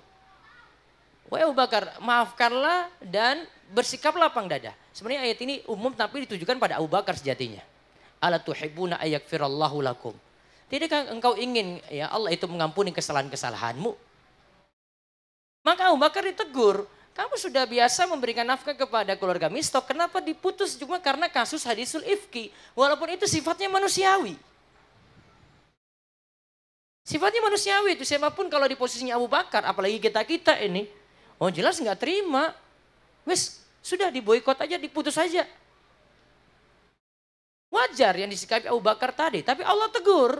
[SPEAKER 4] Wahai Abu Bakar, maafkanlah dan bersikaplah lapang dada. Sebenarnya ayat ini umum tapi ditujukan pada Abu Bakar sejatinya. Ala tuhibbuna ayyakfirallahu lakum. Tidakkah engkau ingin ya Allah itu mengampuni kesalahan-kesalahanmu? Maka Abu Bakar ditegur, kamu sudah biasa memberikan nafkah kepada keluarga Mistah, kenapa diputus cuma karena kasus hadisul ifki? Walaupun itu sifatnya manusiawi. Sifatnya manusiawi itu, siapapun kalau di posisinya Abu Bakar, apalagi kita ini, oh jelas nggak terima. Wes, sudah diboikot aja, diputus aja. Wajar yang disikapi Abu Bakar tadi, tapi Allah tegur.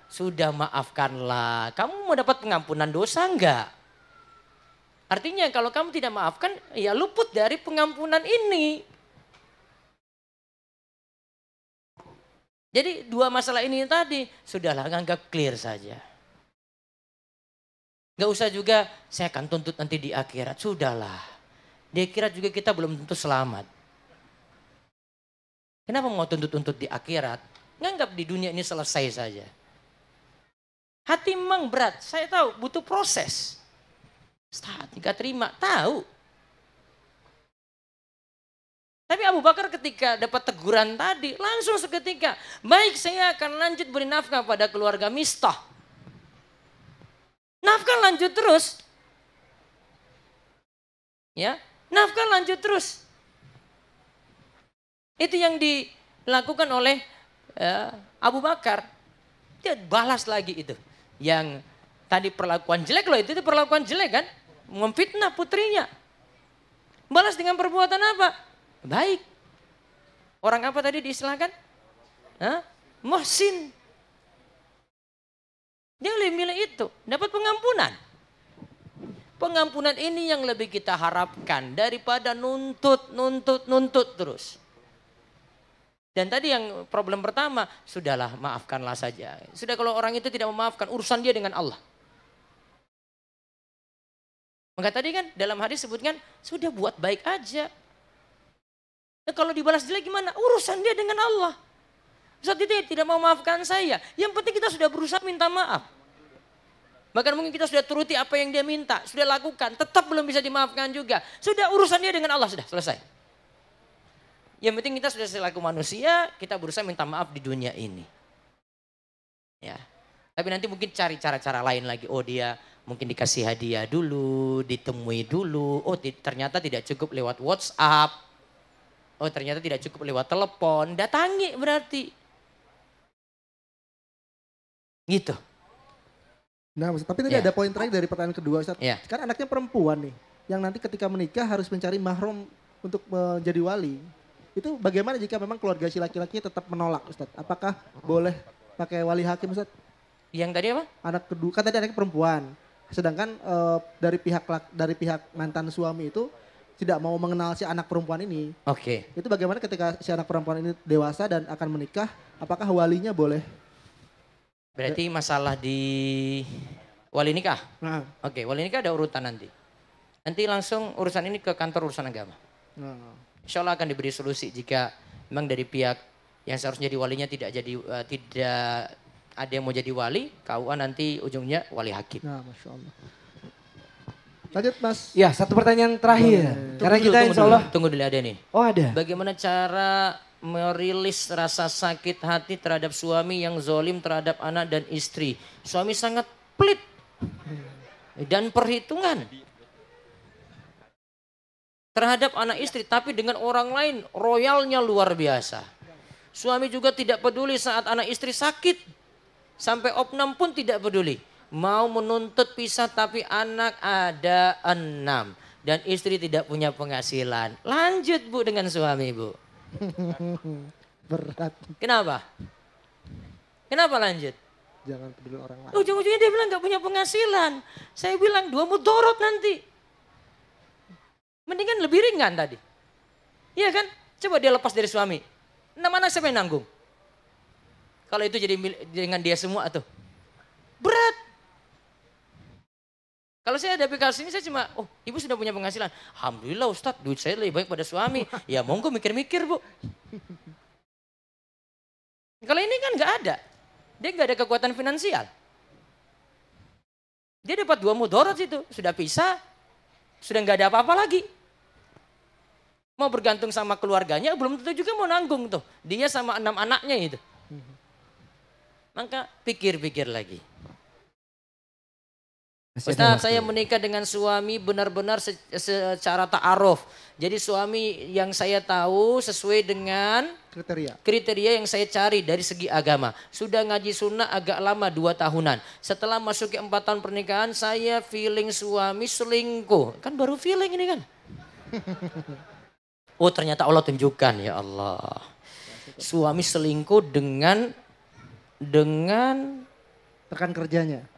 [SPEAKER 4] Sudah maafkanlah, kamu mau dapat pengampunan dosa enggak? Artinya kalau kamu tidak maafkan, ya luput dari pengampunan ini. Jadi dua masalah ini tadi, sudahlah anggap clear saja. Gak usah juga, saya akan tuntut nanti di akhirat. Sudahlah, di akhirat juga kita belum tentu selamat. Kenapa mau tuntut-tuntut di akhirat? Nganggap di dunia ini selesai saja. Hati memang berat, saya tahu butuh proses. Ustaz, tidak terima, tahu. Tapi Abu Bakar ketika dapat teguran tadi, langsung seketika, baik saya akan lanjut beri nafkah pada keluarga Mistah. Nafkah lanjut terus. Ya, nafkah lanjut terus. Itu yang dilakukan oleh Abu Bakar. Dia balas lagi itu. Yang tadi perlakuan jelek loh, itu perlakuan jelek kan. Memfitnah putrinya. Balas dengan perbuatan apa? Baik. Orang apa tadi diistilahkan? Muhsin. Dia lebih milih itu. Dapat pengampunan. Pengampunan ini yang lebih kita harapkan daripada nuntut terus. Dan tadi yang problem pertama, sudahlah maafkanlah saja. Sudah kalau orang itu tidak memaafkan, urusan dia dengan Allah. Maka tadi kan dalam hadis sebutkan, sudah buat baik aja. Nah, kalau dibalas jelek gimana? Urusan dia dengan Allah. Saat itu dia tidak mau maafkan saya. Yang penting kita sudah berusaha minta maaf. Bahkan mungkin kita sudah turuti apa yang dia minta. Sudah lakukan. Tetap belum bisa dimaafkan juga. Sudah urusan dia dengan Allah. Sudah selesai. Yang penting kita sudah selaku manusia. Kita berusaha minta maaf di dunia ini. Ya. Tapi nanti mungkin cari cara-cara lain lagi. Oh dia mungkin dikasih hadiah dulu. Ditemui dulu. Oh ternyata tidak cukup lewat WhatsApp. Oh ternyata tidak cukup lewat telepon, datangi berarti. Gitu.
[SPEAKER 2] Nah, tapi tadi ada poin terakhir dari pertanyaan kedua, Ustaz.
[SPEAKER 4] Ya.
[SPEAKER 2] Kan anaknya perempuan nih, yang nanti ketika menikah harus mencari mahram untuk menjadi wali. Itu bagaimana jika memang keluarga si laki-laki tetap menolak, Ustaz? Apakah boleh pakai wali hakim, Ustaz?
[SPEAKER 4] Yang tadi apa?
[SPEAKER 2] Anak kedua, kan tadi anaknya perempuan. Sedangkan dari pihak mantan suami itu tidak mau mengenal si anak perempuan ini.
[SPEAKER 4] Oke.
[SPEAKER 2] Itu bagaimana ketika si anak perempuan ini dewasa dan akan menikah, apakah walinya boleh?
[SPEAKER 4] Berarti masalah di wali nikah.
[SPEAKER 2] Nah,
[SPEAKER 4] Oke, wali nikah ada urutan nanti. Nanti langsung urusan ini ke kantor urusan agama.
[SPEAKER 2] nah.
[SPEAKER 4] Insya Allah akan diberi solusi jika memang dari pihak yang seharusnya jadi walinya tidak ada yang mau jadi wali, KUA nanti ujungnya wali hakim.
[SPEAKER 2] Nah, Masya Allah. Lanjut Mas.
[SPEAKER 3] Ya, satu pertanyaan terakhir. Karena kita insya Allah.
[SPEAKER 4] Tunggu dulu ada nih.
[SPEAKER 3] Oh ada.
[SPEAKER 4] Bagaimana cara merilis rasa sakit hati terhadap suami yang zolim terhadap anak dan istri. Suami sangat pelit dan perhitungan terhadap anak istri. Tapi dengan orang lain royalnya luar biasa. Suami juga tidak peduli saat anak istri sakit. Sampai opnam pun tidak peduli. Mau menuntut pisah tapi anak ada 6. Dan istri tidak punya penghasilan. Lanjut Bu dengan suami Bu.
[SPEAKER 2] Berat.
[SPEAKER 4] Kenapa? Kenapa lanjut?
[SPEAKER 2] Jangan peduli orang lain.
[SPEAKER 4] Ujung-ujungnya dia bilang gak punya penghasilan. Saya bilang 2 mudorot nanti. Mendingan lebih ringan tadi. Iya kan? Coba dia lepas dari suami. 6 anak siapa yang nanggung? Kalau itu jadi dengan dia semua tuh. Berat. Kalau saya ada kasus ini saya cuma, oh ibu sudah punya penghasilan. Alhamdulillah Ustadz, duit saya lebih baik pada suami. Ya monggo mikir-mikir Bu. Kalau ini kan nggak ada. Dia nggak ada kekuatan finansial. Dia dapat 2 mudorot itu. Sudah pisah, sudah nggak ada apa-apa lagi. Mau bergantung sama keluarganya, belum tentu juga mau nanggung tuh. Dia sama 6 anaknya itu. Maka pikir-pikir lagi. Ustaz, saya menikah dengan suami benar-benar secara ta'aruf. Jadi suami yang saya tahu sesuai dengan kriteria yang saya cari dari segi agama. Sudah ngaji sunnah agak lama 2 tahunan. Setelah masuk ke 4 tahun pernikahan saya feeling suami selingkuh. Kan baru feeling ini kan. Oh ternyata Allah tunjukkan ya Allah. Suami selingkuh dengan rekan kerjanya.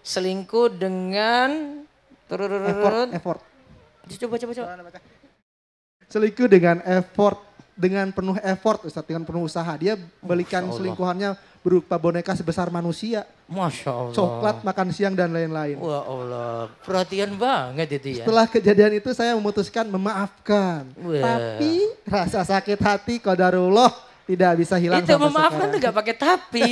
[SPEAKER 4] Selingkuh dengan
[SPEAKER 2] effort.
[SPEAKER 4] Coba.
[SPEAKER 2] Selingkuh dengan penuh effort Ustaz, dengan penuh usaha. Dia belikan selingkuhannya berupa boneka sebesar manusia.
[SPEAKER 4] Masya Allah.
[SPEAKER 2] Coklat, makan siang dan lain-lain.
[SPEAKER 4] Wah Allah, perhatian banget itu ya.
[SPEAKER 2] Setelah kejadian itu saya memutuskan memaafkan.
[SPEAKER 4] Wah.
[SPEAKER 2] Tapi rasa sakit hati qadarullah tidak bisa hilang
[SPEAKER 4] itu
[SPEAKER 2] sampai
[SPEAKER 4] memaafkan
[SPEAKER 2] sekarang.
[SPEAKER 4] tuh gak pakai tapi.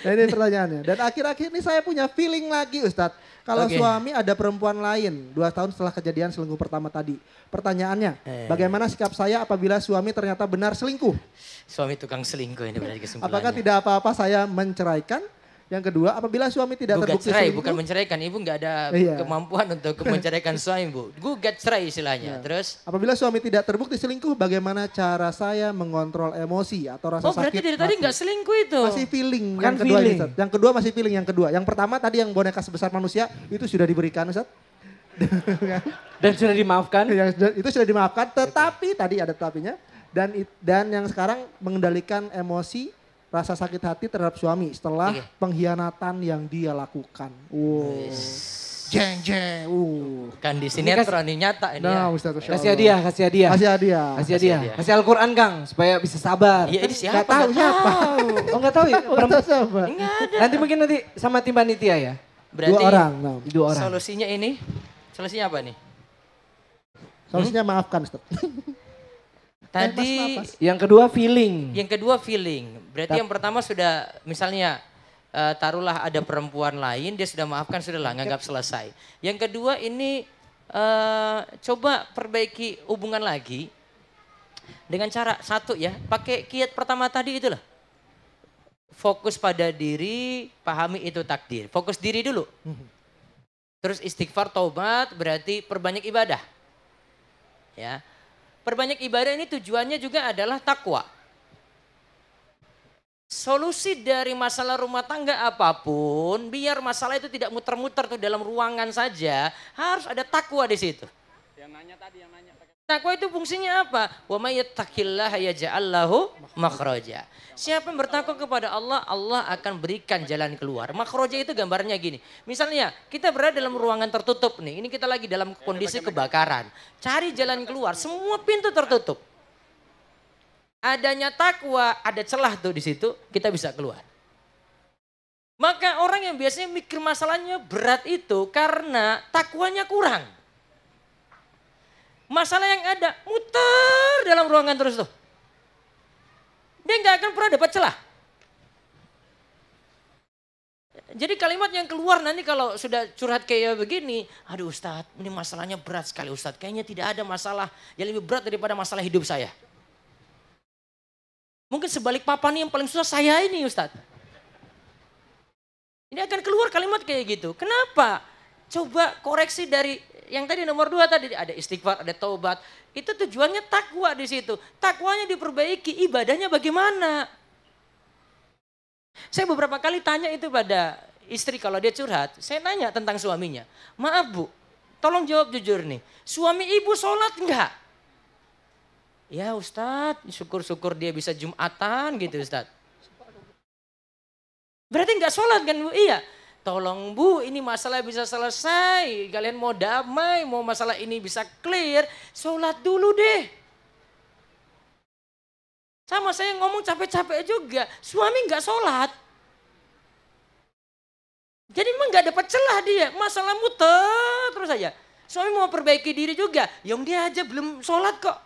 [SPEAKER 2] Nah ini pertanyaannya. Dan akhir-akhir ini saya punya feeling lagi Ustadz. Kalau
[SPEAKER 4] Oke.
[SPEAKER 2] suami ada perempuan lain 2 tahun setelah kejadian selingkuh pertama tadi. Pertanyaannya, bagaimana sikap saya apabila suami ternyata benar selingkuh?
[SPEAKER 4] Suami tukang selingkuh ini berarti kesimpulannya.
[SPEAKER 2] Apakah tidak apa-apa saya menceraikan? Yang kedua, apabila suami tidak
[SPEAKER 4] Gugat
[SPEAKER 2] terbukti
[SPEAKER 4] cerai,
[SPEAKER 2] selingkuh.
[SPEAKER 4] bukan menceraikan. Ibu nggak ada
[SPEAKER 2] Iya.
[SPEAKER 4] kemampuan untuk menceraikan suami, Bu. Gugat cerai istilahnya. Terus?
[SPEAKER 2] Apabila suami tidak terbukti selingkuh, bagaimana cara saya mengontrol emosi atau rasa
[SPEAKER 4] Oh berarti
[SPEAKER 2] sakit
[SPEAKER 4] dari tadi
[SPEAKER 2] hati?
[SPEAKER 4] nggak selingkuh itu.
[SPEAKER 2] Masih feeling
[SPEAKER 3] Bukan
[SPEAKER 2] yang kedua
[SPEAKER 3] feeling.
[SPEAKER 2] ini, Ustaz. Yang kedua masih feeling yang kedua. Yang pertama tadi yang boneka sebesar manusia itu sudah diberikan Ustaz.
[SPEAKER 3] Dan sudah dimaafkan.
[SPEAKER 2] Itu sudah dimaafkan, tetapi tadi ada tetapinya. Dan yang sekarang mengendalikan emosi, rasa sakit hati terhadap suami setelah
[SPEAKER 4] Oke.
[SPEAKER 2] pengkhianatan yang dia lakukan. Wow. Jeng jeng.
[SPEAKER 4] Kan di sinetron ini nyata ini ya.
[SPEAKER 2] Nah, Ustaz, Masya
[SPEAKER 3] Kasih
[SPEAKER 2] Allah.
[SPEAKER 3] hadiah, kasih hadiah.
[SPEAKER 2] Kasih hadiah.
[SPEAKER 3] Kasih hadiah.
[SPEAKER 4] hadiah.
[SPEAKER 3] Kasih Al-Quran Kang, supaya bisa sabar.
[SPEAKER 4] Iya ini siapa?
[SPEAKER 2] Gak tahu siapa.
[SPEAKER 3] Oh nggak tahu ya?
[SPEAKER 2] Gak tahu siapa.
[SPEAKER 3] Nanti mungkin nanti sama tim panitia ya.
[SPEAKER 4] Berarti
[SPEAKER 2] 2 orang. Nah.
[SPEAKER 3] 2 orang.
[SPEAKER 4] Solusinya apa nih?
[SPEAKER 2] Solusinya maafkan Ustaz.
[SPEAKER 4] Tadi
[SPEAKER 3] Yang kedua feeling.
[SPEAKER 4] yang kedua feeling. Berarti yang pertama sudah misalnya taruhlah ada perempuan lain dia sudah maafkan sudahlah nganggap selesai. Yang kedua ini coba perbaiki hubungan lagi dengan cara satu ya pakai kiat pertama tadi itulah. Fokus pada diri, pahami itu takdir. Fokus diri dulu. Terus istighfar, taubat berarti perbanyak ibadah. Ya. Perbanyak ibadah ini tujuannya juga adalah takwa. Solusi dari masalah rumah tangga apapun, biar masalah itu tidak muter-muter tuh dalam ruangan saja, harus ada takwa di situ. Takwa itu fungsinya apa? Wa may yattaqillaha yaj'al lahu makhraja. Siapa yang bertakwa kepada Allah, Allah akan berikan jalan keluar. Makhraja itu gambarnya gini. Misalnya kita berada dalam ruangan tertutup nih. Ini kita lagi dalam kondisi kebakaran. Cari jalan keluar, semua pintu tertutup. Adanya takwa, ada celah tuh di situ, kita bisa keluar. Maka orang yang biasanya mikir masalahnya berat itu karena takwanya kurang. Masalah yang ada muter dalam ruangan terus tuh. Dia nggak akan pernah dapat celah. Jadi kalimat yang keluar nanti kalau sudah curhat kayak begini, aduh Ustadz ini masalahnya berat sekali Ustadz. Kayaknya tidak ada masalah yang lebih berat daripada masalah hidup saya. Mungkin sebalik papan yang paling susah saya ini Ustadz. Ini akan keluar kalimat kayak gitu. Kenapa? Coba koreksi dari yang tadi nomor 2 tadi ada istighfar, ada taubat. Itu tujuannya takwa di situ. Takwanya diperbaiki, ibadahnya bagaimana? Saya beberapa kali tanya itu pada istri kalau dia curhat. Saya nanya tentang suaminya. Maaf Bu, tolong jawab jujur nih. Suami ibu sholat enggak? Ya Ustadz, syukur-syukur dia bisa Jumatan gitu Ustadz. Berarti enggak sholat kan Bu? Iya. Tolong Bu, ini masalah bisa selesai. Kalian mau damai, mau masalah ini bisa clear, sholat dulu deh. Sama saya ngomong capek-capek juga, suami nggak sholat. Jadi emang nggak dapat celah dia, masalah muter terus aja. Suami mau perbaiki diri juga, yang dia aja belum sholat kok.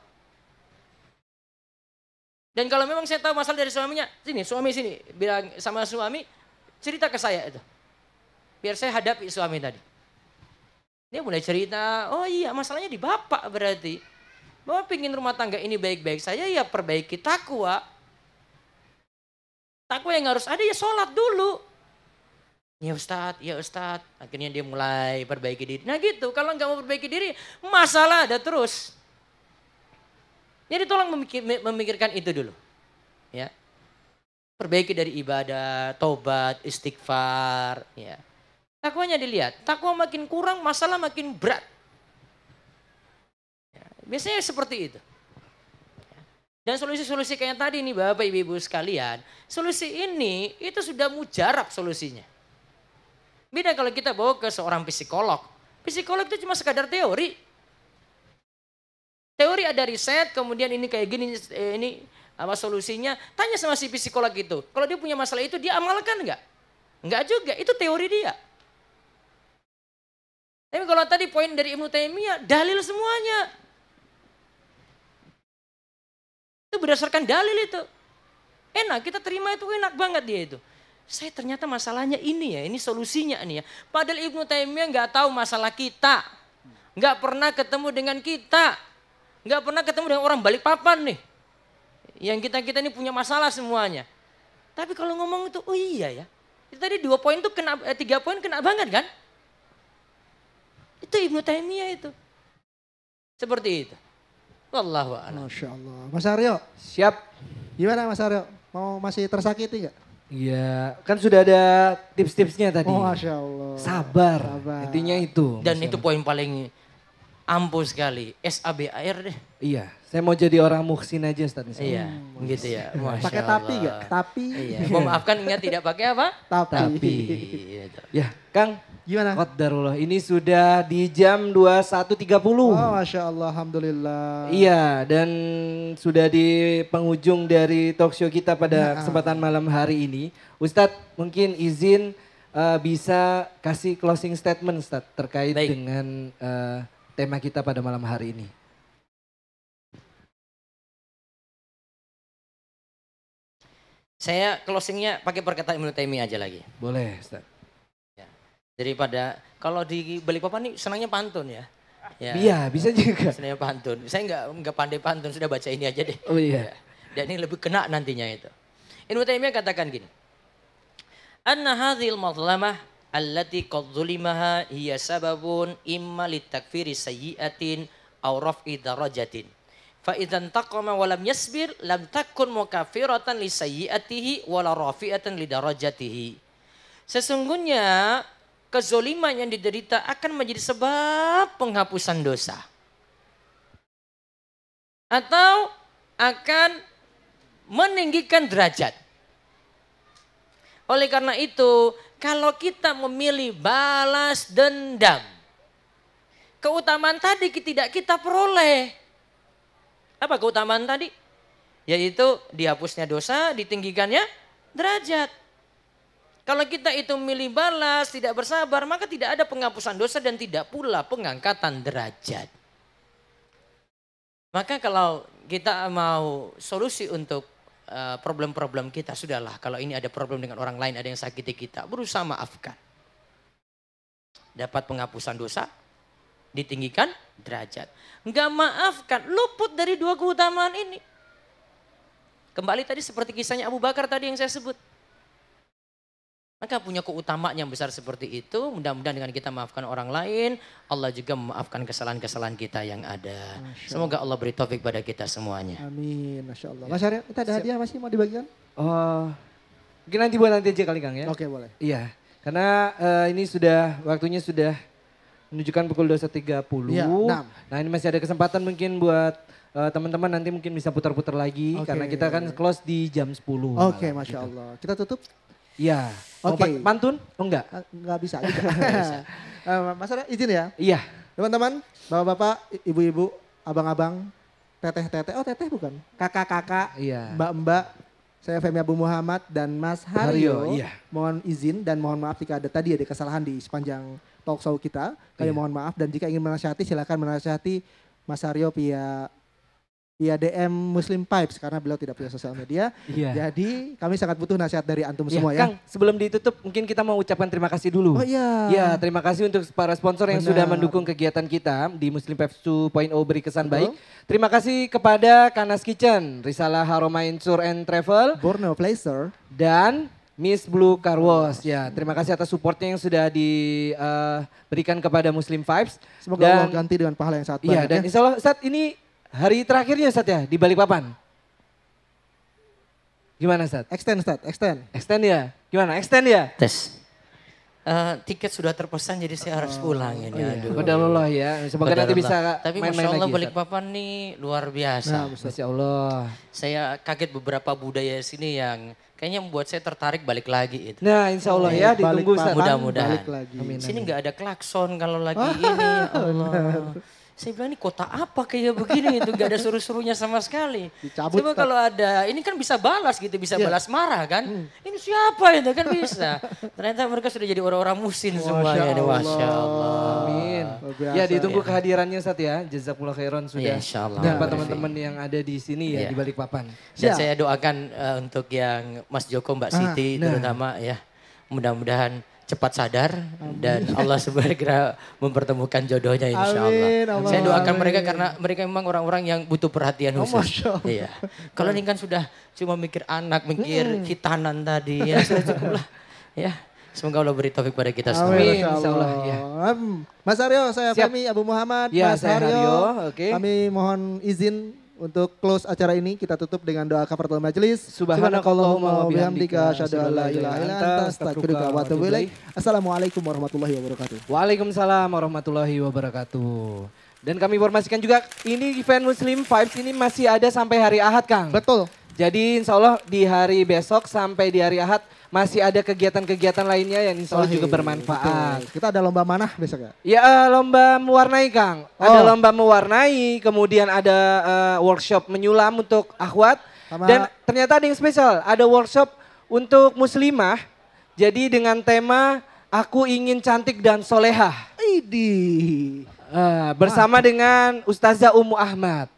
[SPEAKER 4] Dan kalau memang saya tahu masalah dari suaminya, suami sini bilang sama suami, cerita ke saya itu. Biar saya hadapi suami tadi. Dia mulai cerita, oh iya masalahnya di bapak berarti. Bapak pingin rumah tangga ini baik-baik saja ya perbaiki takwa. Takwa yang harus ada ya sholat dulu. Ya Ustadz. Akhirnya dia mulai perbaiki diri. Nah gitu, kalau nggak mau perbaiki diri, masalah ada terus. Jadi tolong memikirkan itu dulu. Ya. Perbaiki dari ibadah, taubat, istighfar. Ya. Takwanya dilihat, takwa makin kurang, masalah makin berat. Ya, biasanya seperti itu. Dan solusi-solusi kayak tadi nih Bapak Ibu sekalian, solusi ini itu sudah mujarab solusinya. Beda kalau kita bawa ke seorang psikolog. Psikolog itu cuma sekadar teori. Teori ada riset, kemudian ini kayak gini, ini apa solusinya. Tanya sama si psikolog itu, kalau dia punya masalah itu dia amalkan enggak? Enggak juga, itu teori dia. Tapi kalau tadi poin dari Ibnu Taimiyah, dalil semuanya. Itu berdasarkan dalil itu. Enak, kita terima itu enak banget dia itu. saya ternyata masalahnya ini ya, ini solusinya nih ya. Padahal Ibnu Taimiyah nggak tahu masalah kita. Nggak pernah ketemu dengan kita. Nggak pernah ketemu dengan orang Balikpapan nih. Yang kita ini punya masalah semuanya. Tapi kalau ngomong itu, oh iya ya. Itu tadi 2 poin tuh kena, 3 poin kena banget kan? Itu Ibnu Taimiyah itu. Seperti itu. Wallahu a'lam.
[SPEAKER 2] Masya Allah. Mas Aryo,
[SPEAKER 3] Siap.
[SPEAKER 2] gimana Mas Aryo? Mau masih tersakiti nggak?
[SPEAKER 3] Iya, kan sudah ada tips-tipsnya tadi.
[SPEAKER 2] Oh Masya Allah.
[SPEAKER 3] Sabar.
[SPEAKER 2] Sabar.
[SPEAKER 3] Intinya itu.
[SPEAKER 4] Dan itu poin paling ampuh sekali. SABAR deh.
[SPEAKER 3] Iya, saya mau jadi orang muhsin aja Ustaz.
[SPEAKER 4] Iya, gitu ya. Masya
[SPEAKER 2] Pakai tapi
[SPEAKER 4] Allah.
[SPEAKER 2] nggak? Tapi.
[SPEAKER 4] Iya, memaafkan ingat tidak pakai apa?
[SPEAKER 2] Tapi.
[SPEAKER 4] Gitu.
[SPEAKER 3] Ya, Kang.
[SPEAKER 2] Gimana?
[SPEAKER 3] Qadarullah, ini sudah di jam 21.30.
[SPEAKER 2] Oh Masya Allah, Alhamdulillah.
[SPEAKER 3] Iya, dan sudah di penghujung dari talk show kita pada kesempatan malam hari ini. Ustadz mungkin izin bisa kasih closing statement Ustadz terkait
[SPEAKER 4] Baik.
[SPEAKER 3] dengan tema kita pada malam hari ini.
[SPEAKER 4] Saya closingnya pakai perkataan Ibnu Taimiyah aja lagi.
[SPEAKER 3] Boleh Ustadz.
[SPEAKER 4] Daripada kalau di Balikpapan nih senangnya pantun ya.
[SPEAKER 3] Iya, bisa juga.
[SPEAKER 4] Senangnya pantun. Saya nggak pandai pantun, sudah baca ini aja deh.
[SPEAKER 3] Oh iya.
[SPEAKER 4] Dan ini lebih kena nantinya itu. Ibnu Taimiyah katakan gini. Anna hadhil mazlamah allati qad zulimaha hiya sababun imma litakfiri sayyi'atin aw raf'i darajatin. Fa idzan taqama wa lam yasbir lam takun mukaffiratan li sayyi'atihi wa la rafi'atan li darajatihi. Sesungguhnya kezoliman yang diderita akan menjadi sebab penghapusan dosa. Atau akan meninggikan derajat. Oleh karena itu, kalau kita memilih balas dendam, keutamaan tadi tidak kita peroleh. Apa keutamaan tadi? Yaitu dihapusnya dosa, ditinggikannya derajat. Kalau kita itu milih balas, tidak bersabar, maka tidak ada penghapusan dosa dan tidak pula pengangkatan derajat. Maka kalau kita mau solusi untuk problem-problem kita, sudahlah. Kalau ini ada problem dengan orang lain, ada yang sakiti kita, berusaha maafkan. Dapat penghapusan dosa, ditinggikan derajat. Enggak maafkan, luput dari 2 keutamaan ini. Kembali tadi seperti kisahnya Abu Bakar tadi yang saya sebut. Maka punya keutamaan yang besar seperti itu. Mudah-mudahan dengan kita maafkan orang lain, Allah juga memaafkan kesalahan-kesalahan kita yang ada. Semoga Allah beri taufik pada kita semuanya.
[SPEAKER 2] Amin, Masya Allah. Mas Aryo, kita ada hadiah masih mau dibagikan?
[SPEAKER 3] Oh, mungkin nanti buat nanti aja kali Kang ya.
[SPEAKER 2] Oke, boleh.
[SPEAKER 3] Iya, karena ini waktunya sudah menunjukkan pukul 21.30.
[SPEAKER 2] Iya, 6.
[SPEAKER 3] Nah ini masih ada kesempatan mungkin buat teman-teman nanti mungkin bisa putar-putar lagi.
[SPEAKER 2] Oke.
[SPEAKER 3] Karena kita kan close di jam 10.
[SPEAKER 2] Oke,
[SPEAKER 3] malam,
[SPEAKER 2] Masya
[SPEAKER 3] gitu.
[SPEAKER 2] Allah. Kita tutup?
[SPEAKER 3] Iya. Mau
[SPEAKER 2] Oke.
[SPEAKER 3] pantun? Oh enggak?
[SPEAKER 2] Nggak bisa. Mas Aryo izin ya.
[SPEAKER 3] Iya.
[SPEAKER 2] Teman-teman, bapak-bapak, ibu-ibu, abang-abang, teteh-teteh, oh teteh bukan, kakak-kakak,
[SPEAKER 3] Iya.
[SPEAKER 2] mbak-mbak, saya Femi Abu Muhammad dan Mas Haryo,
[SPEAKER 3] Haryo, iya.
[SPEAKER 2] mohon izin dan mohon maaf jika ada kesalahan di sepanjang talk show kita, kami
[SPEAKER 3] Iya.
[SPEAKER 2] mohon maaf dan jika ingin menasihati silakan menasihati Mas Haryo via DM Muslim Pipes karena beliau tidak punya sosial media.
[SPEAKER 3] Iya.
[SPEAKER 2] Jadi kami sangat butuh nasihat dari antum semua ya.
[SPEAKER 3] Kang, sebelum ditutup mungkin kita mau ucapkan terima kasih dulu.
[SPEAKER 2] Oh iya.
[SPEAKER 3] Ya, terima kasih untuk para sponsor yang
[SPEAKER 2] Benar.
[SPEAKER 3] sudah mendukung kegiatan kita di Muslim Pipes 2.0 beri kesan
[SPEAKER 2] Betul.
[SPEAKER 3] baik. Terima kasih kepada Kanas Kitchen, Risalah Haromain Tour and Travel,
[SPEAKER 2] Borneo Placer.
[SPEAKER 3] dan Miss Blue Car Wash. Ya, terima kasih atas supportnya yang sudah diberikan kepada Muslim Vibes.
[SPEAKER 2] Semoga
[SPEAKER 3] Dan-
[SPEAKER 2] Allah ganti dengan pahala yang sangat
[SPEAKER 3] Iya,
[SPEAKER 2] banyak
[SPEAKER 3] dan
[SPEAKER 2] ya.
[SPEAKER 3] insya Allah Ustadz ini hari terakhirnya Ustadz ya di Balikpapan. Gimana Ustadz?
[SPEAKER 2] Extend.
[SPEAKER 3] Extend ya? Gimana? Extend ya?
[SPEAKER 4] Tes. Tiket sudah terpesan jadi saya harus pulang ini. Aduh.
[SPEAKER 3] Qadarullah ya. Semoga nanti bisa
[SPEAKER 4] Tapi
[SPEAKER 3] main-main
[SPEAKER 4] Masya Allah
[SPEAKER 3] lagi. Ustadz.
[SPEAKER 4] Balikpapan nih luar biasa.
[SPEAKER 2] Nah,
[SPEAKER 3] Masya Allah.
[SPEAKER 4] Saya kaget beberapa budaya sini yang kayaknya membuat saya tertarik balik lagi itu.
[SPEAKER 3] Nah insya Allah ya ditunggu Ustadz.
[SPEAKER 4] Mudah-mudahan.
[SPEAKER 2] Balik lagi.
[SPEAKER 3] Amin.
[SPEAKER 4] Sini nggak ada klakson kalau lagi ini. Ya Allah. Saya bilang ini kota apa kayak begini itu gak ada seru-serunya sama sekali.
[SPEAKER 2] Dicabut,
[SPEAKER 4] Coba
[SPEAKER 2] Ustaz.
[SPEAKER 4] kalau ada, ini kan bisa balas gitu, bisa
[SPEAKER 2] Iya.
[SPEAKER 4] balas marah kan. Ini siapa itu kan bisa. Ternyata mereka sudah jadi orang-orang musin semuanya. Ini, Masya Allah.
[SPEAKER 3] Amin.
[SPEAKER 2] Luar biasa.
[SPEAKER 3] Ya ditunggu kehadirannya Ustaz ya. Jazakumullah khairan sudah.
[SPEAKER 4] Ya, insya Allah.
[SPEAKER 3] Jumpa
[SPEAKER 4] Ya.
[SPEAKER 3] teman-teman yang ada di sini ya
[SPEAKER 4] Ya.
[SPEAKER 3] di balik papan.
[SPEAKER 4] Dan
[SPEAKER 2] Ya.
[SPEAKER 4] saya doakan untuk yang Mas Joko, Mbak Siti
[SPEAKER 3] nah.
[SPEAKER 4] terutama ya. Mudah-mudahan cepat sadar dan Allah segera mempertemukan jodohnya insya Allah.
[SPEAKER 2] Amin, Allah.
[SPEAKER 4] Saya doakan
[SPEAKER 2] Amin.
[SPEAKER 4] mereka karena mereka memang orang-orang yang butuh perhatian
[SPEAKER 2] Oh,
[SPEAKER 4] khusus.
[SPEAKER 2] Masya Allah.
[SPEAKER 4] Iya. Kalau ini kan sudah cuma mikir anak, mikir khitanan tadi ya sudah cukup lah. Ya. Semoga Allah beri taufik pada kita semua.
[SPEAKER 3] Amin,
[SPEAKER 2] Masya
[SPEAKER 3] insya Allah, ya.
[SPEAKER 2] Mas Aryo, saya
[SPEAKER 3] Siap.
[SPEAKER 2] Femi Abu Muhammad.
[SPEAKER 3] Ya,
[SPEAKER 2] Mas
[SPEAKER 3] saya Haryo, oke.
[SPEAKER 2] Kami mohon izin untuk close acara ini. Kita tutup dengan doa kafaratul majelis.
[SPEAKER 3] Subhanakallahumma wa
[SPEAKER 2] bihamdika,
[SPEAKER 3] bihamdika,
[SPEAKER 2] asyhadu an la ilaha illa anta, astaghfiruka wa atubu ilaik. Assalamualaikum warahmatullahi wabarakatuh.
[SPEAKER 3] Waalaikumsalam warahmatullahi wabarakatuh. Dan kami informasikan juga ini event Muslim Vibes ini masih ada sampai hari Ahad Kang.
[SPEAKER 2] Betul.
[SPEAKER 3] Jadi insya Allah di hari besok sampai di hari Ahad masih ada kegiatan-kegiatan lainnya yang insya Allah juga
[SPEAKER 2] Sahih,
[SPEAKER 3] bermanfaat.
[SPEAKER 2] betul. Kita ada lomba manah besok ya?
[SPEAKER 3] Ya lomba mewarnai Kang. Ada lomba mewarnai, kemudian ada workshop menyulam untuk akhwat.
[SPEAKER 2] Sama-
[SPEAKER 3] Dan ternyata ada yang spesial, ada workshop untuk muslimah. Jadi dengan tema Aku Ingin Cantik dan Solehah.
[SPEAKER 2] Idi.
[SPEAKER 3] Bersama dengan Ustazah Ummu Ahmad.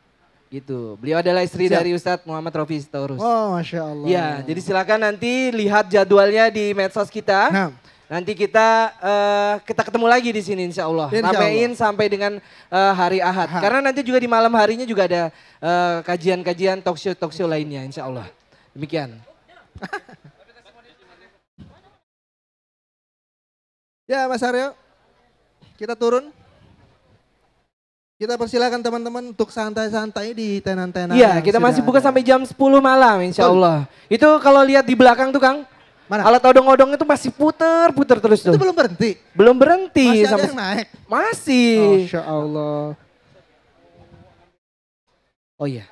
[SPEAKER 3] Gitu. Beliau adalah istri
[SPEAKER 2] Siap.
[SPEAKER 3] dari Ustadz Muhammad Rofi Sitorus.
[SPEAKER 2] Oh, Masya Allah.
[SPEAKER 3] Ya, jadi silakan nanti lihat jadwalnya di medsos kita.
[SPEAKER 2] Nah.
[SPEAKER 3] Nanti kita ketemu lagi di sini insya Allah.
[SPEAKER 2] Insya
[SPEAKER 3] Ramein sampai dengan hari Ahad. Karena nanti juga di malam harinya juga ada kajian-kajian talk show lainnya insya Allah. Demikian.
[SPEAKER 2] Ya Mas Aryo, kita turun. Kita persilakan teman-teman untuk santai-santai di tenan-tenan.
[SPEAKER 3] Iya,
[SPEAKER 2] yang
[SPEAKER 3] kita
[SPEAKER 2] sudah
[SPEAKER 3] masih buka
[SPEAKER 2] ada.
[SPEAKER 3] sampai jam 10 malam insya Allah. Itu kalau lihat di belakang tuh Kang,
[SPEAKER 2] Mana?
[SPEAKER 3] alat odong-odong itu masih puter-puter terus tuh.
[SPEAKER 2] Itu belum berhenti.
[SPEAKER 3] Belum berhenti.
[SPEAKER 2] Masih ada
[SPEAKER 3] sampai
[SPEAKER 2] yang naik.
[SPEAKER 3] Masih.
[SPEAKER 2] Masya Allah.
[SPEAKER 3] Oh iya.